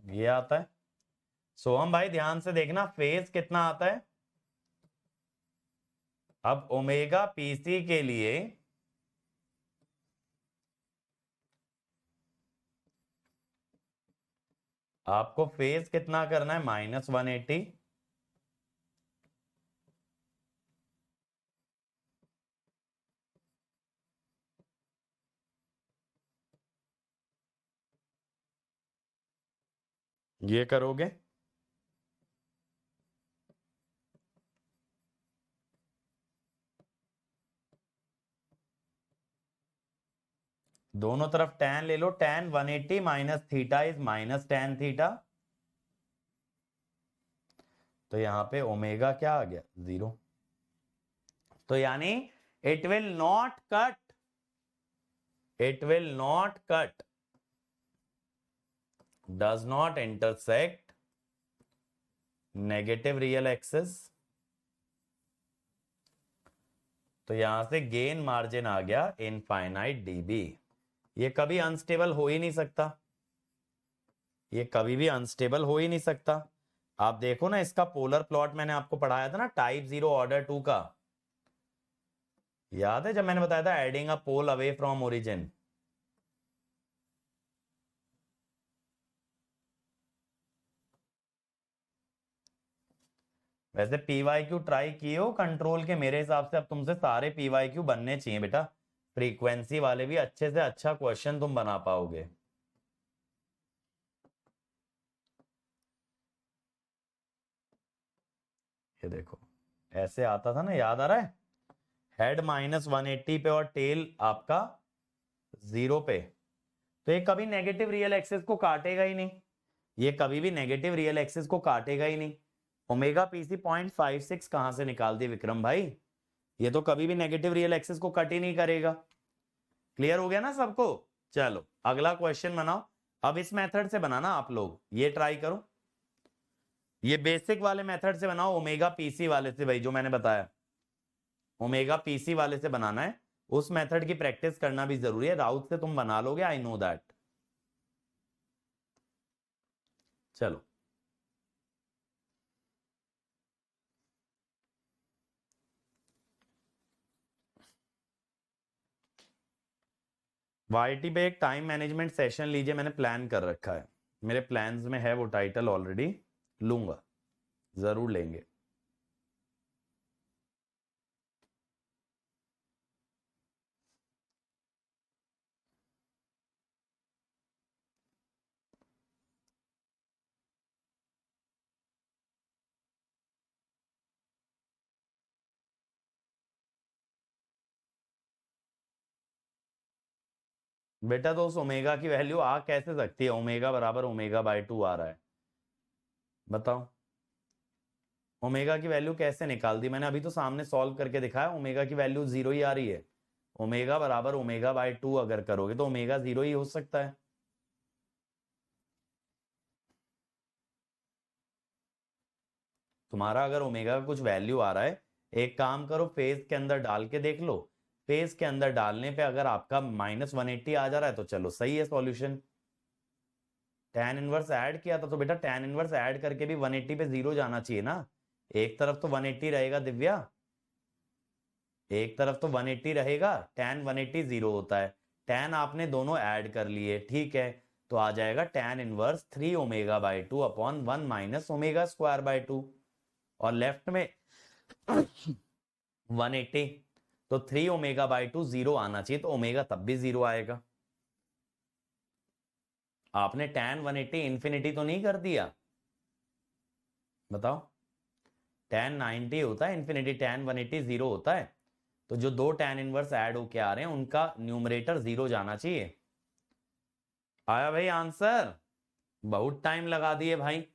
[SPEAKER 1] ये आता है। सोहम भाई ध्यान से देखना, फेज कितना आता है। अब ओमेगा पीसी के लिए आपको फेज कितना करना है, -180। ये करोगे दोनों तरफ tan ले लो, tan 180 minus theta is minus tan theta. तो यहां पे ओमेगा क्या आ गया, 0। तो यानी it will not cut, it will not cut, does not intersect negative real axis. तो यहां से गेन मार्जिन आ गया इनफाइनाइट डीबी। ये कभी अनस्टेबल हो ही नहीं सकता, ये कभी भी अनस्टेबल हो ही नहीं सकता। आप देखो ना, इसका पोलर प्लॉट मैंने आपको पढ़ाया था ना, टाइप 0 ऑर्डर 2 का, याद है जब मैंने बताया था adding a pole away from origin. वैसे पीवाईक्यू ट्राई किए हो कंट्रोल के, मेरे हिसाब से अब तुमसे सारे पीवाईक्यू बनने चाहिए बेटा, फ्रीक्वेंसी वाले भी अच्छे से अच्छा क्वेश्चन तुम बना पाओगे। ये देखो ऐसे आता था ना, याद आ रहा है, हेड -180 पे और टेल आपका 0 पे। तो ये कभी नेगेटिव रियल एक्सिस को काटेगा ही नहीं, ये कभी भी नेगेटिव रियल एक्सिस को काटेगा ही नहीं। ओमेगा पीसी 0.56 कहां से निकाल दिए विक्रम भाई, ये तो कभी भी नेगेटिव रियल एक्सिस को कट ही नहीं करेगा। क्लियर हो गया ना सबको। चलो अगला क्वेश्चन बनाओ। अब इस मेथड से बनाना आप लोग, ये ट्राई करो, ये बेसिक वाले मेथड से बनाओ, ओमेगा पीसी वाले से भाई, जो मैंने बताया ओमेगा पीसी वाले से बनाना है। उस मेथड की प्रैक्टिस करना भी जरूरी है, राउत से तुम बना लोगे, आई नो दैट। चलो वाईटी पे एक टाइम मैनेजमेंट सेशन लीजिए, मैंने प्लान कर रखा है, मेरे प्लान्स में है वो टाइटल ऑलरेडी, लूंगा, जरूर लेंगे। बेटा तो उस ओमेगा की वैल्यू आ कैसे सकती है, ओमेगा बराबर ओमेगा/2 आ रहा है, बताओ ओमेगा की वैल्यू कैसे निकाल दी मैंने, अभी तो सामने सॉल्व करके दिखाया, ओमेगा की वैल्यू 0 ही आ रही है। ओमेगा बराबर ओमेगा/2 अगर करोगे तो ओमेगा 0 ही हो सकता है। तुम्हारा अगर ओमेगा का कुछ वैल्यू आ रहा है, एक काम करो फेज के अंदर डाल के देख लो, फेज के अंदर डालने पे अगर आपका -180 आ जा रहा है तो चलो सही है सॉल्यूशन। tan इनवर्स ऐड किया था तो बेटा tan इनवर्स ऐड करके भी 180 पे 0 जाना चाहिए ना, एक तरफ तो 180 रहेगा दिव्या, एक तरफ तो 180 रहेगा, tan 180 0 होता है, tan आपने दोनों ऐड कर लिए, ठीक है, तो आ जाएगा tan इनवर्स 3 ओमेगा/2 अपॉन 1 माइनस ओमेगा²/2, और लेफ्ट में 180, तो 3 ओमेगा/2 0 आना चाहिए, तो ओमेगा तब भी 0 आएगा। आपने tan 180 इंफिनिटी तो नहीं कर दिया, बताओ, tan 90 होता है इंफिनिटी, tan 180 0 होता है, तो जो दो tan इनवर्स ऐड होके आ रहे हैं उनका न्यूमरेटर 0 जाना चाहिए। आया भाई आंसर, बहुत टाइम लगा दिए भाई।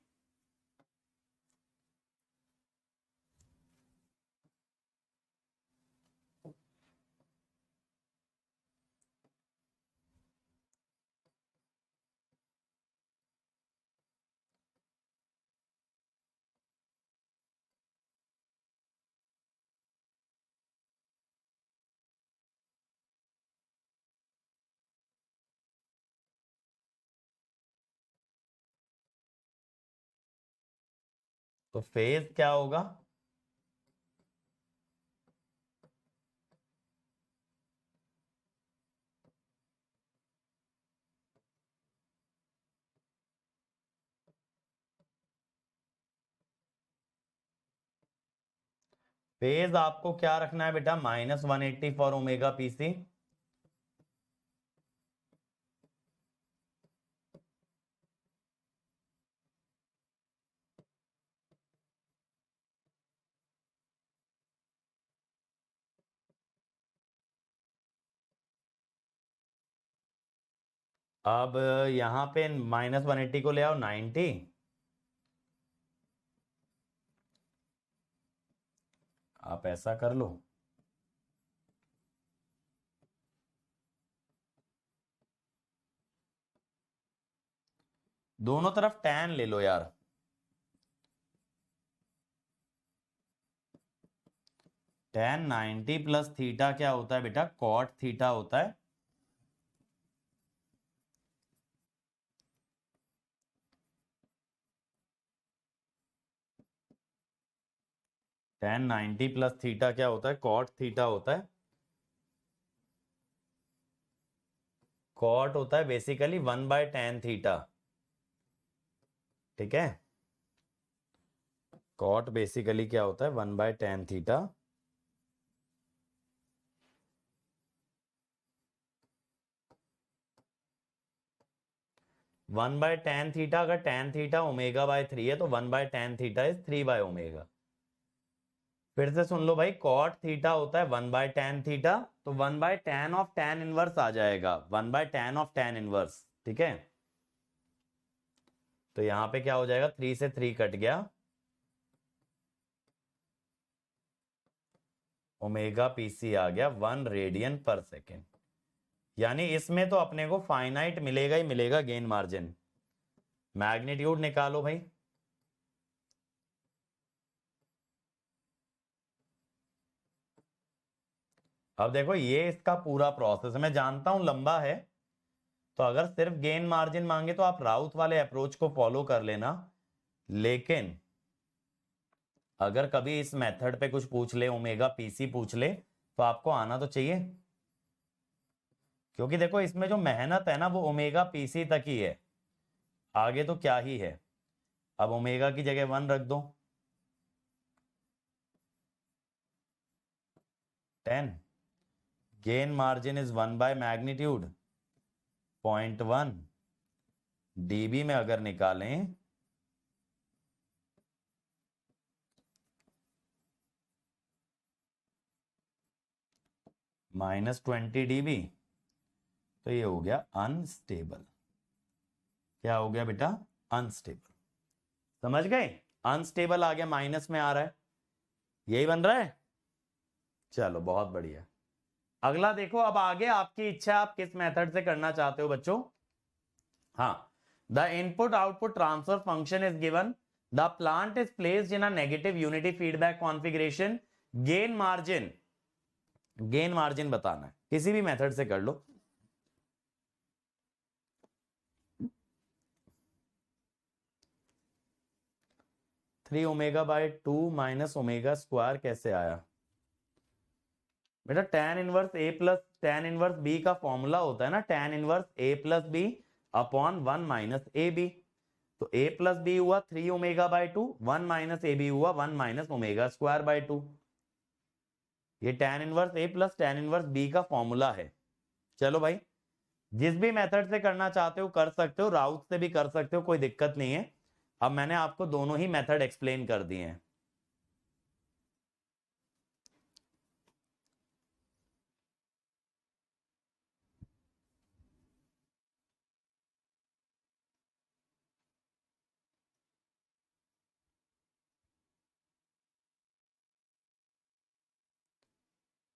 [SPEAKER 1] तो फेज क्या होगा? फेज आपको क्या रखना है बेटा? -180 फॉर ओमेगा पीसी। अब यहां पे -180 को ले आओ 90, आप ऐसा कर लो। दोनों तरफ tan ले लो यार। tan 90 प्लस थीटा क्या होता है बेटा? cot थीटा होता है। tan 90 प्लस थीटा क्या होता है? cot थीटा होता है। cot होता है बेसिकली 1/tan थीटा। ठीक है, cot बेसिकली क्या होता है? 1/tan theta. One by tan theta, अगर tan थीटा ω/3 है तो 1/tan थीटा इज 3/ω। फिर से सुन लो भाई, cot थीटा होता है 1/tan थीटा, तो 1/tan ऑफ tan इनवर्स आ जाएगा, 1/tan ऑफ tan इनवर्स। ठीक है, तो यहां पे क्या हो जाएगा? 3 से 3 कट गया, ω/pc आ गया 1 रेडियन पर सेकेंड। यानी इसमें तो अपने को फाइनाइट मिलेगा ही मिलेगा गेन मार्जिन। मैग्नीट्यूड निकालो भाई। अब देखो ये इसका पूरा प्रोसेस है, मैं जानता हूं लंबा है, तो अगर सिर्फ गेन मार्जिन मांगे तो आप राउथ वाले अप्रोच को फॉलो कर लेना, लेकिन अगर कभी इस मेथड पे कुछ पूछ ले, ω/pc पूछ ले, तो आपको आना तो चाहिए, क्योंकि देखो इसमें जो मेहनत है ना वो ω/pc तक ही है, आगे तो क्या ही है। अब ओमेगा की जगह 1 रख दो, 10, गेन मार्जिन इज 1/मैग्नीट्यूड 0.1 dB में अगर निकालें -20 dB, तो ये हो गया अनस्टेबल। क्या हो गया बेटा? अनस्टेबल। समझ गए? अनस्टेबल आ गया, माइनस में आ रहा है, यही बन रहा है। चलो बहुत बढ़िया। अगला देखो, अब आगे आपकी इच्छा, आप किस मेथड से करना चाहते हो बच्चों। हाँ, the input output transfer function is given, the plant is placed in a negative unity feedback configuration, gain margin, gain margin बताना है, किसी भी मेथड से कर लो। थ्री ω/2 माइनस ओमेगा स्क्वायर कैसे आया बेटा? tan inverse A plus tan inverse B का फॉर्मूला होता है ना, tan inverse A plus B upon 1 minus AB। तो A प्लस B हुआ 3 ω/2, 1 माइनस AB हुआ 1 माइनस ओमेगा स्क्वायर बाय 2। ये tan inverse A plus tan inverse B का formula है। चलो भाई, जिस भी मेथड से करना चाहते हो कर सकते हो, राउट से भी कर सकते हो, कोई दिक्कत नहीं है। अब मैंने आपको दोनों ही मेथड एक्सप्लेन कर दिए हैं।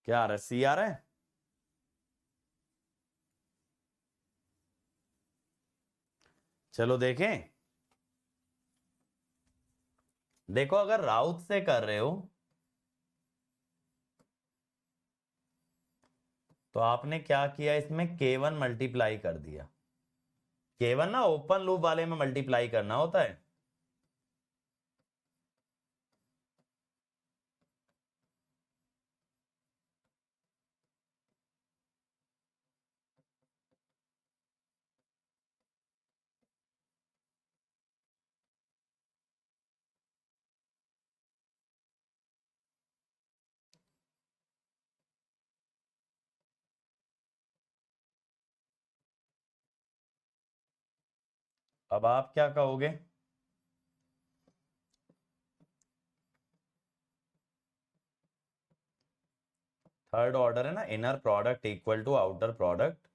[SPEAKER 1] क्या आ रहा है? सी आ रहा है? चलो देखें। देखो अगर राउत से कर रहे हो तो आपने क्या किया, इसमें K1 मल्टीप्लाई कर दिया। K1 ना ओपन लूप वाले में मल्टीप्लाई करना होता है। अब आप क्या कहोगे? थर्ड ऑर्डर है ना, inner product equal to outer product.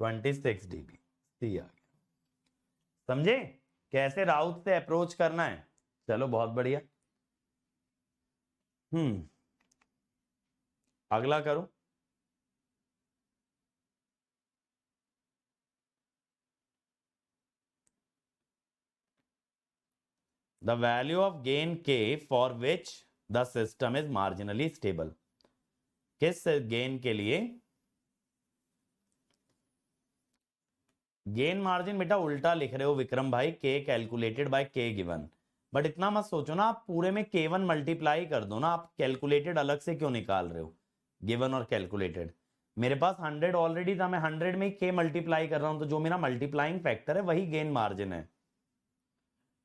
[SPEAKER 1] $26 C आ गया। समझे कैसे राउत से अप्रोच करना है? चलो बहुत बढ़िया। अगला करो। द वैल्यू ऑफ गेन के for which the system is marginally stable. किस गेन के लिए? गेन मार्जिन बेटा उल्टा लिख रहे हो विक्रम भाई, के कैलकुलेटेड बाय के गिवन। बट इतना मत सोचो ना, आप पूरे में K1 मल्टीप्लाई कर दो ना, आप कैलकुलेटेड अलग से क्यों निकाल रहे हो? गिवन और कैलकुलेटेड, मेरे पास 100 ऑलरेडी था, मैं 100 में के मल्टीप्लाई कर रहा हूं, तो जो मेरा मल्टीप्लाइंग फैक्टर है वही गेन मार्जिन है।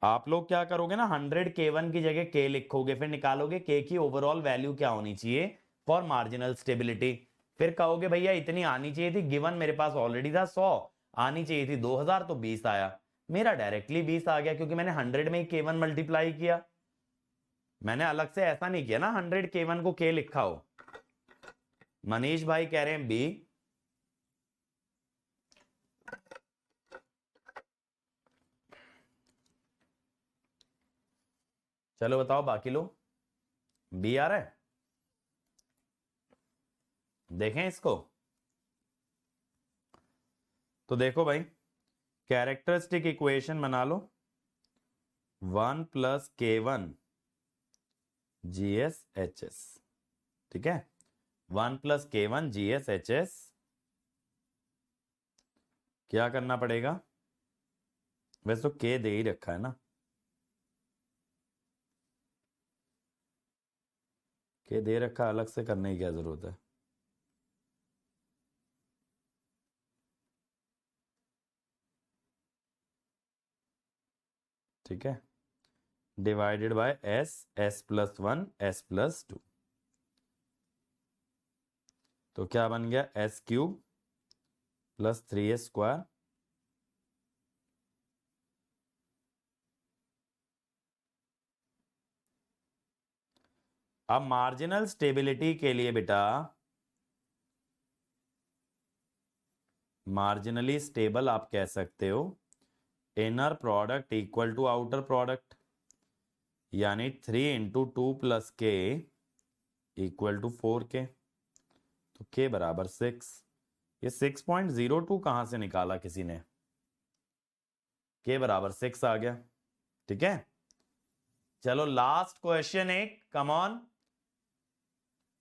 [SPEAKER 1] आप लोग क्या करोगे ना, 100 K1 की जगह के लिखोगे, फिर निकालोगे के की ओवरऑल वैल्यू क्या होनी चाहिए फॉर मार्जिनल स्टेबिलिटी। फिर कहोगे भैया इतनी आनी चाहिए थी, गिवन मेरे पास ऑलरेडी था 100, आनी चाहिए थी 2000, तो 20 आया। मेरा डायरेक्टली 20 आ गया क्योंकि मैंने 100 में ही K1 मल्टीप्लाई किया। मैंने अलग से ऐसा नहीं किया ना 100 K1 को के लिखा हो। मनीष भाई कह रहे हैं बी। चलो बताओ बाकी लोग, बी आ रहा है? देखें इसको। तो देखो भाई, कैरेक्टरिस्टिक इक्वेशन बना लो, 1 + K1 GSHS। ठीक है, 1 + K1 GSHS। क्या करना पड़ेगा? वैसे तो के दे ही रखा है ना, के दे रखा, अलग से करने की क्या जरूरत है? ठीक है, डिवाइडेड बाय S+1 S+2। तो क्या बन गया, S³ + 3S²। अब मार्जिनल स्टेबिलिटी के लिए बेटा, मार्जिनली स्टेबल आप कह सकते हो inner product equal to outer product, यानी 3 × 2 + K = 4K। तो K = 6। ये 6.02 कहां से निकाला किसी ने? K = 6 आ गया। ठीक है, चलो लास्ट क्वेश्चन एक, कम ऑन।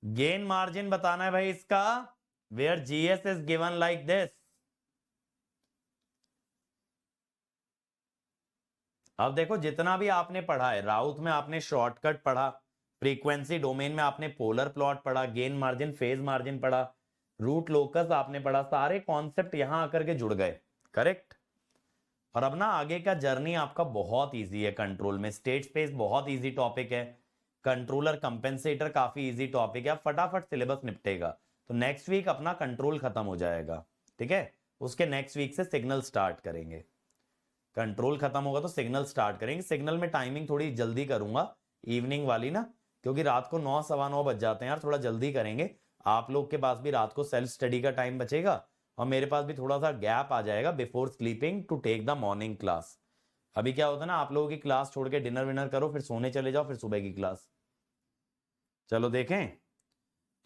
[SPEAKER 1] गेन मार्जिन बताना है भाई इसका, where GS is given like this. अब देखो जितना भी आपने पढ़ा है, राउथ में आपने शॉर्टकट पढ़ा, फ्रीक्वेंसी डोमेन में आपने पोलर प्लॉट पढ़ा, गेन मार्जिन फेज मार्जिन पढ़ा, रूट लोकस आपने पढ़ा, सारे कॉन्सेप्ट यहां आकर के जुड़ गए। करेक्ट। और अब ना आगे का जर्नी आपका बहुत इजी है कंट्रोल में। स्टेट स्पेस बहुत इजी टॉपिक है, कंट्रोलर कंपेंसेटर काफी इजी टॉपिक है, फटाफट सिलेबस निपटेगा। तो नेक्स्ट वीक अपना कंट्रोल खत्म हो जाएगा। ठीक है, उसके नेक्स्ट वीक से सिग्नल स्टार्ट करेंगे। कंट्रोल खत्म होगा तो सिग्नल स्टार्ट करेंगे। सिग्नल में टाइमिंग थोड़ी जल्दी करूंगा, इवनिंग वाली ना, क्योंकि रात को 9 सवा 9 बज जाते हैं यार, थोड़ा जल्दी करेंगे। आप लोग के पास भी रात को सेल्फ स्टडी का टाइम बचेगा, और मेरे पास भी थोड़ा सा गैप आ जाएगा before sleeping to take the morning class. अभी क्या होता है ना, आप लोगों की क्लास छोड़ के डिनर विनर करो, फिर सोने चले जाओ, फिर सुबह की क्लास। चलो देखें,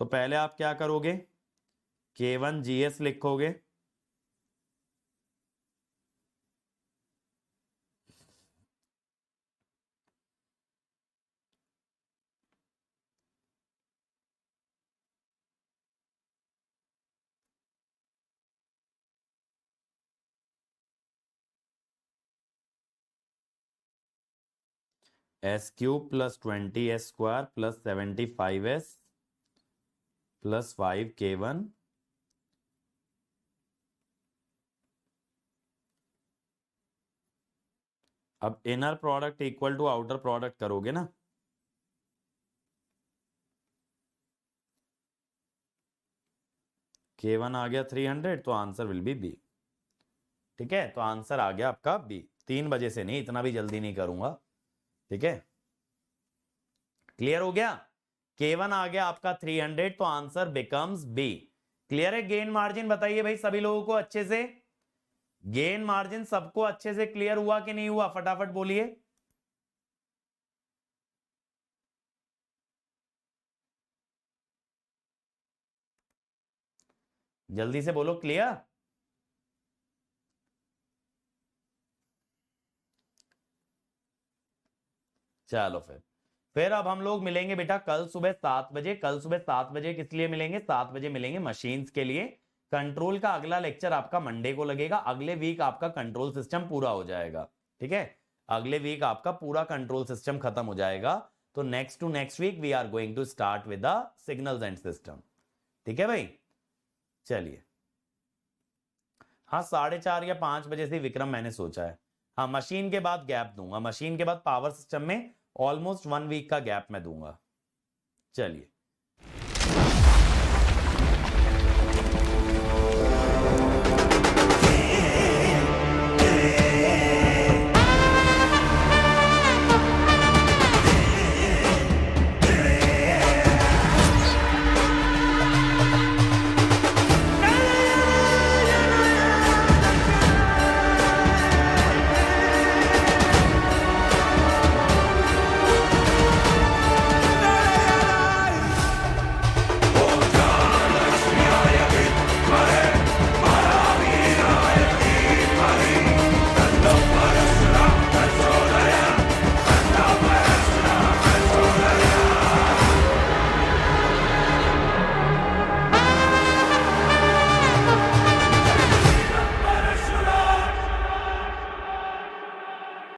[SPEAKER 1] तो पहले आप क्या करोगे, K1 GS लिखोगे, S³ + 20S² + 75S + 5K1 अब inner product equal to outer product करोगे ना, K1 आ गया 300, तो आंसर विल बी बी। ठीक है, तो आंसर आ गया आपका बी। 3 बजे से नहीं, इतना भी जल्दी नहीं करूंगा। ठीक है, क्लियर हो गया। K1 आ गया आपका 300, तो आंसर बिकम्स बी। क्लियर है। गेन मार्जिन बताइए भाई सभी लोगों को अच्छे से, गेन मार्जिन सबको अच्छे से क्लियर हुआ कि नहीं हुआ, फटाफट बोलिए। जल्दी से बोलो, क्लियर। चलो फिर अब हम लोग मिलेंगे बेटा कल सुबह 7 बजे। कल सुबह 7 बजे किस लिए मिलेंगे? 7 बजे मिलेंगे मशीन्स के लिए। कंट्रोल का अगला लेक्चर आपका मंडे को लगेगा। अगले वीक आपका कंट्रोल सिस्टम पूरा हो जाएगा। ठीक है, अगले वीक आपका पूरा कंट्रोल सिस्टम खत्म हो जाएगा। तो next to next week we are going to start with the signals and system. ठीक है भाई, चलिए। हाँ, 4:30 या 5 बजे से विक्रम मैंने सोचा है। हाँ, मशीन के बाद गैप दूंगा, मशीन के बाद पावर सिस्टम में ऑलमोस्ट 1 वीक का गैप मैं दूंगा। चलिए।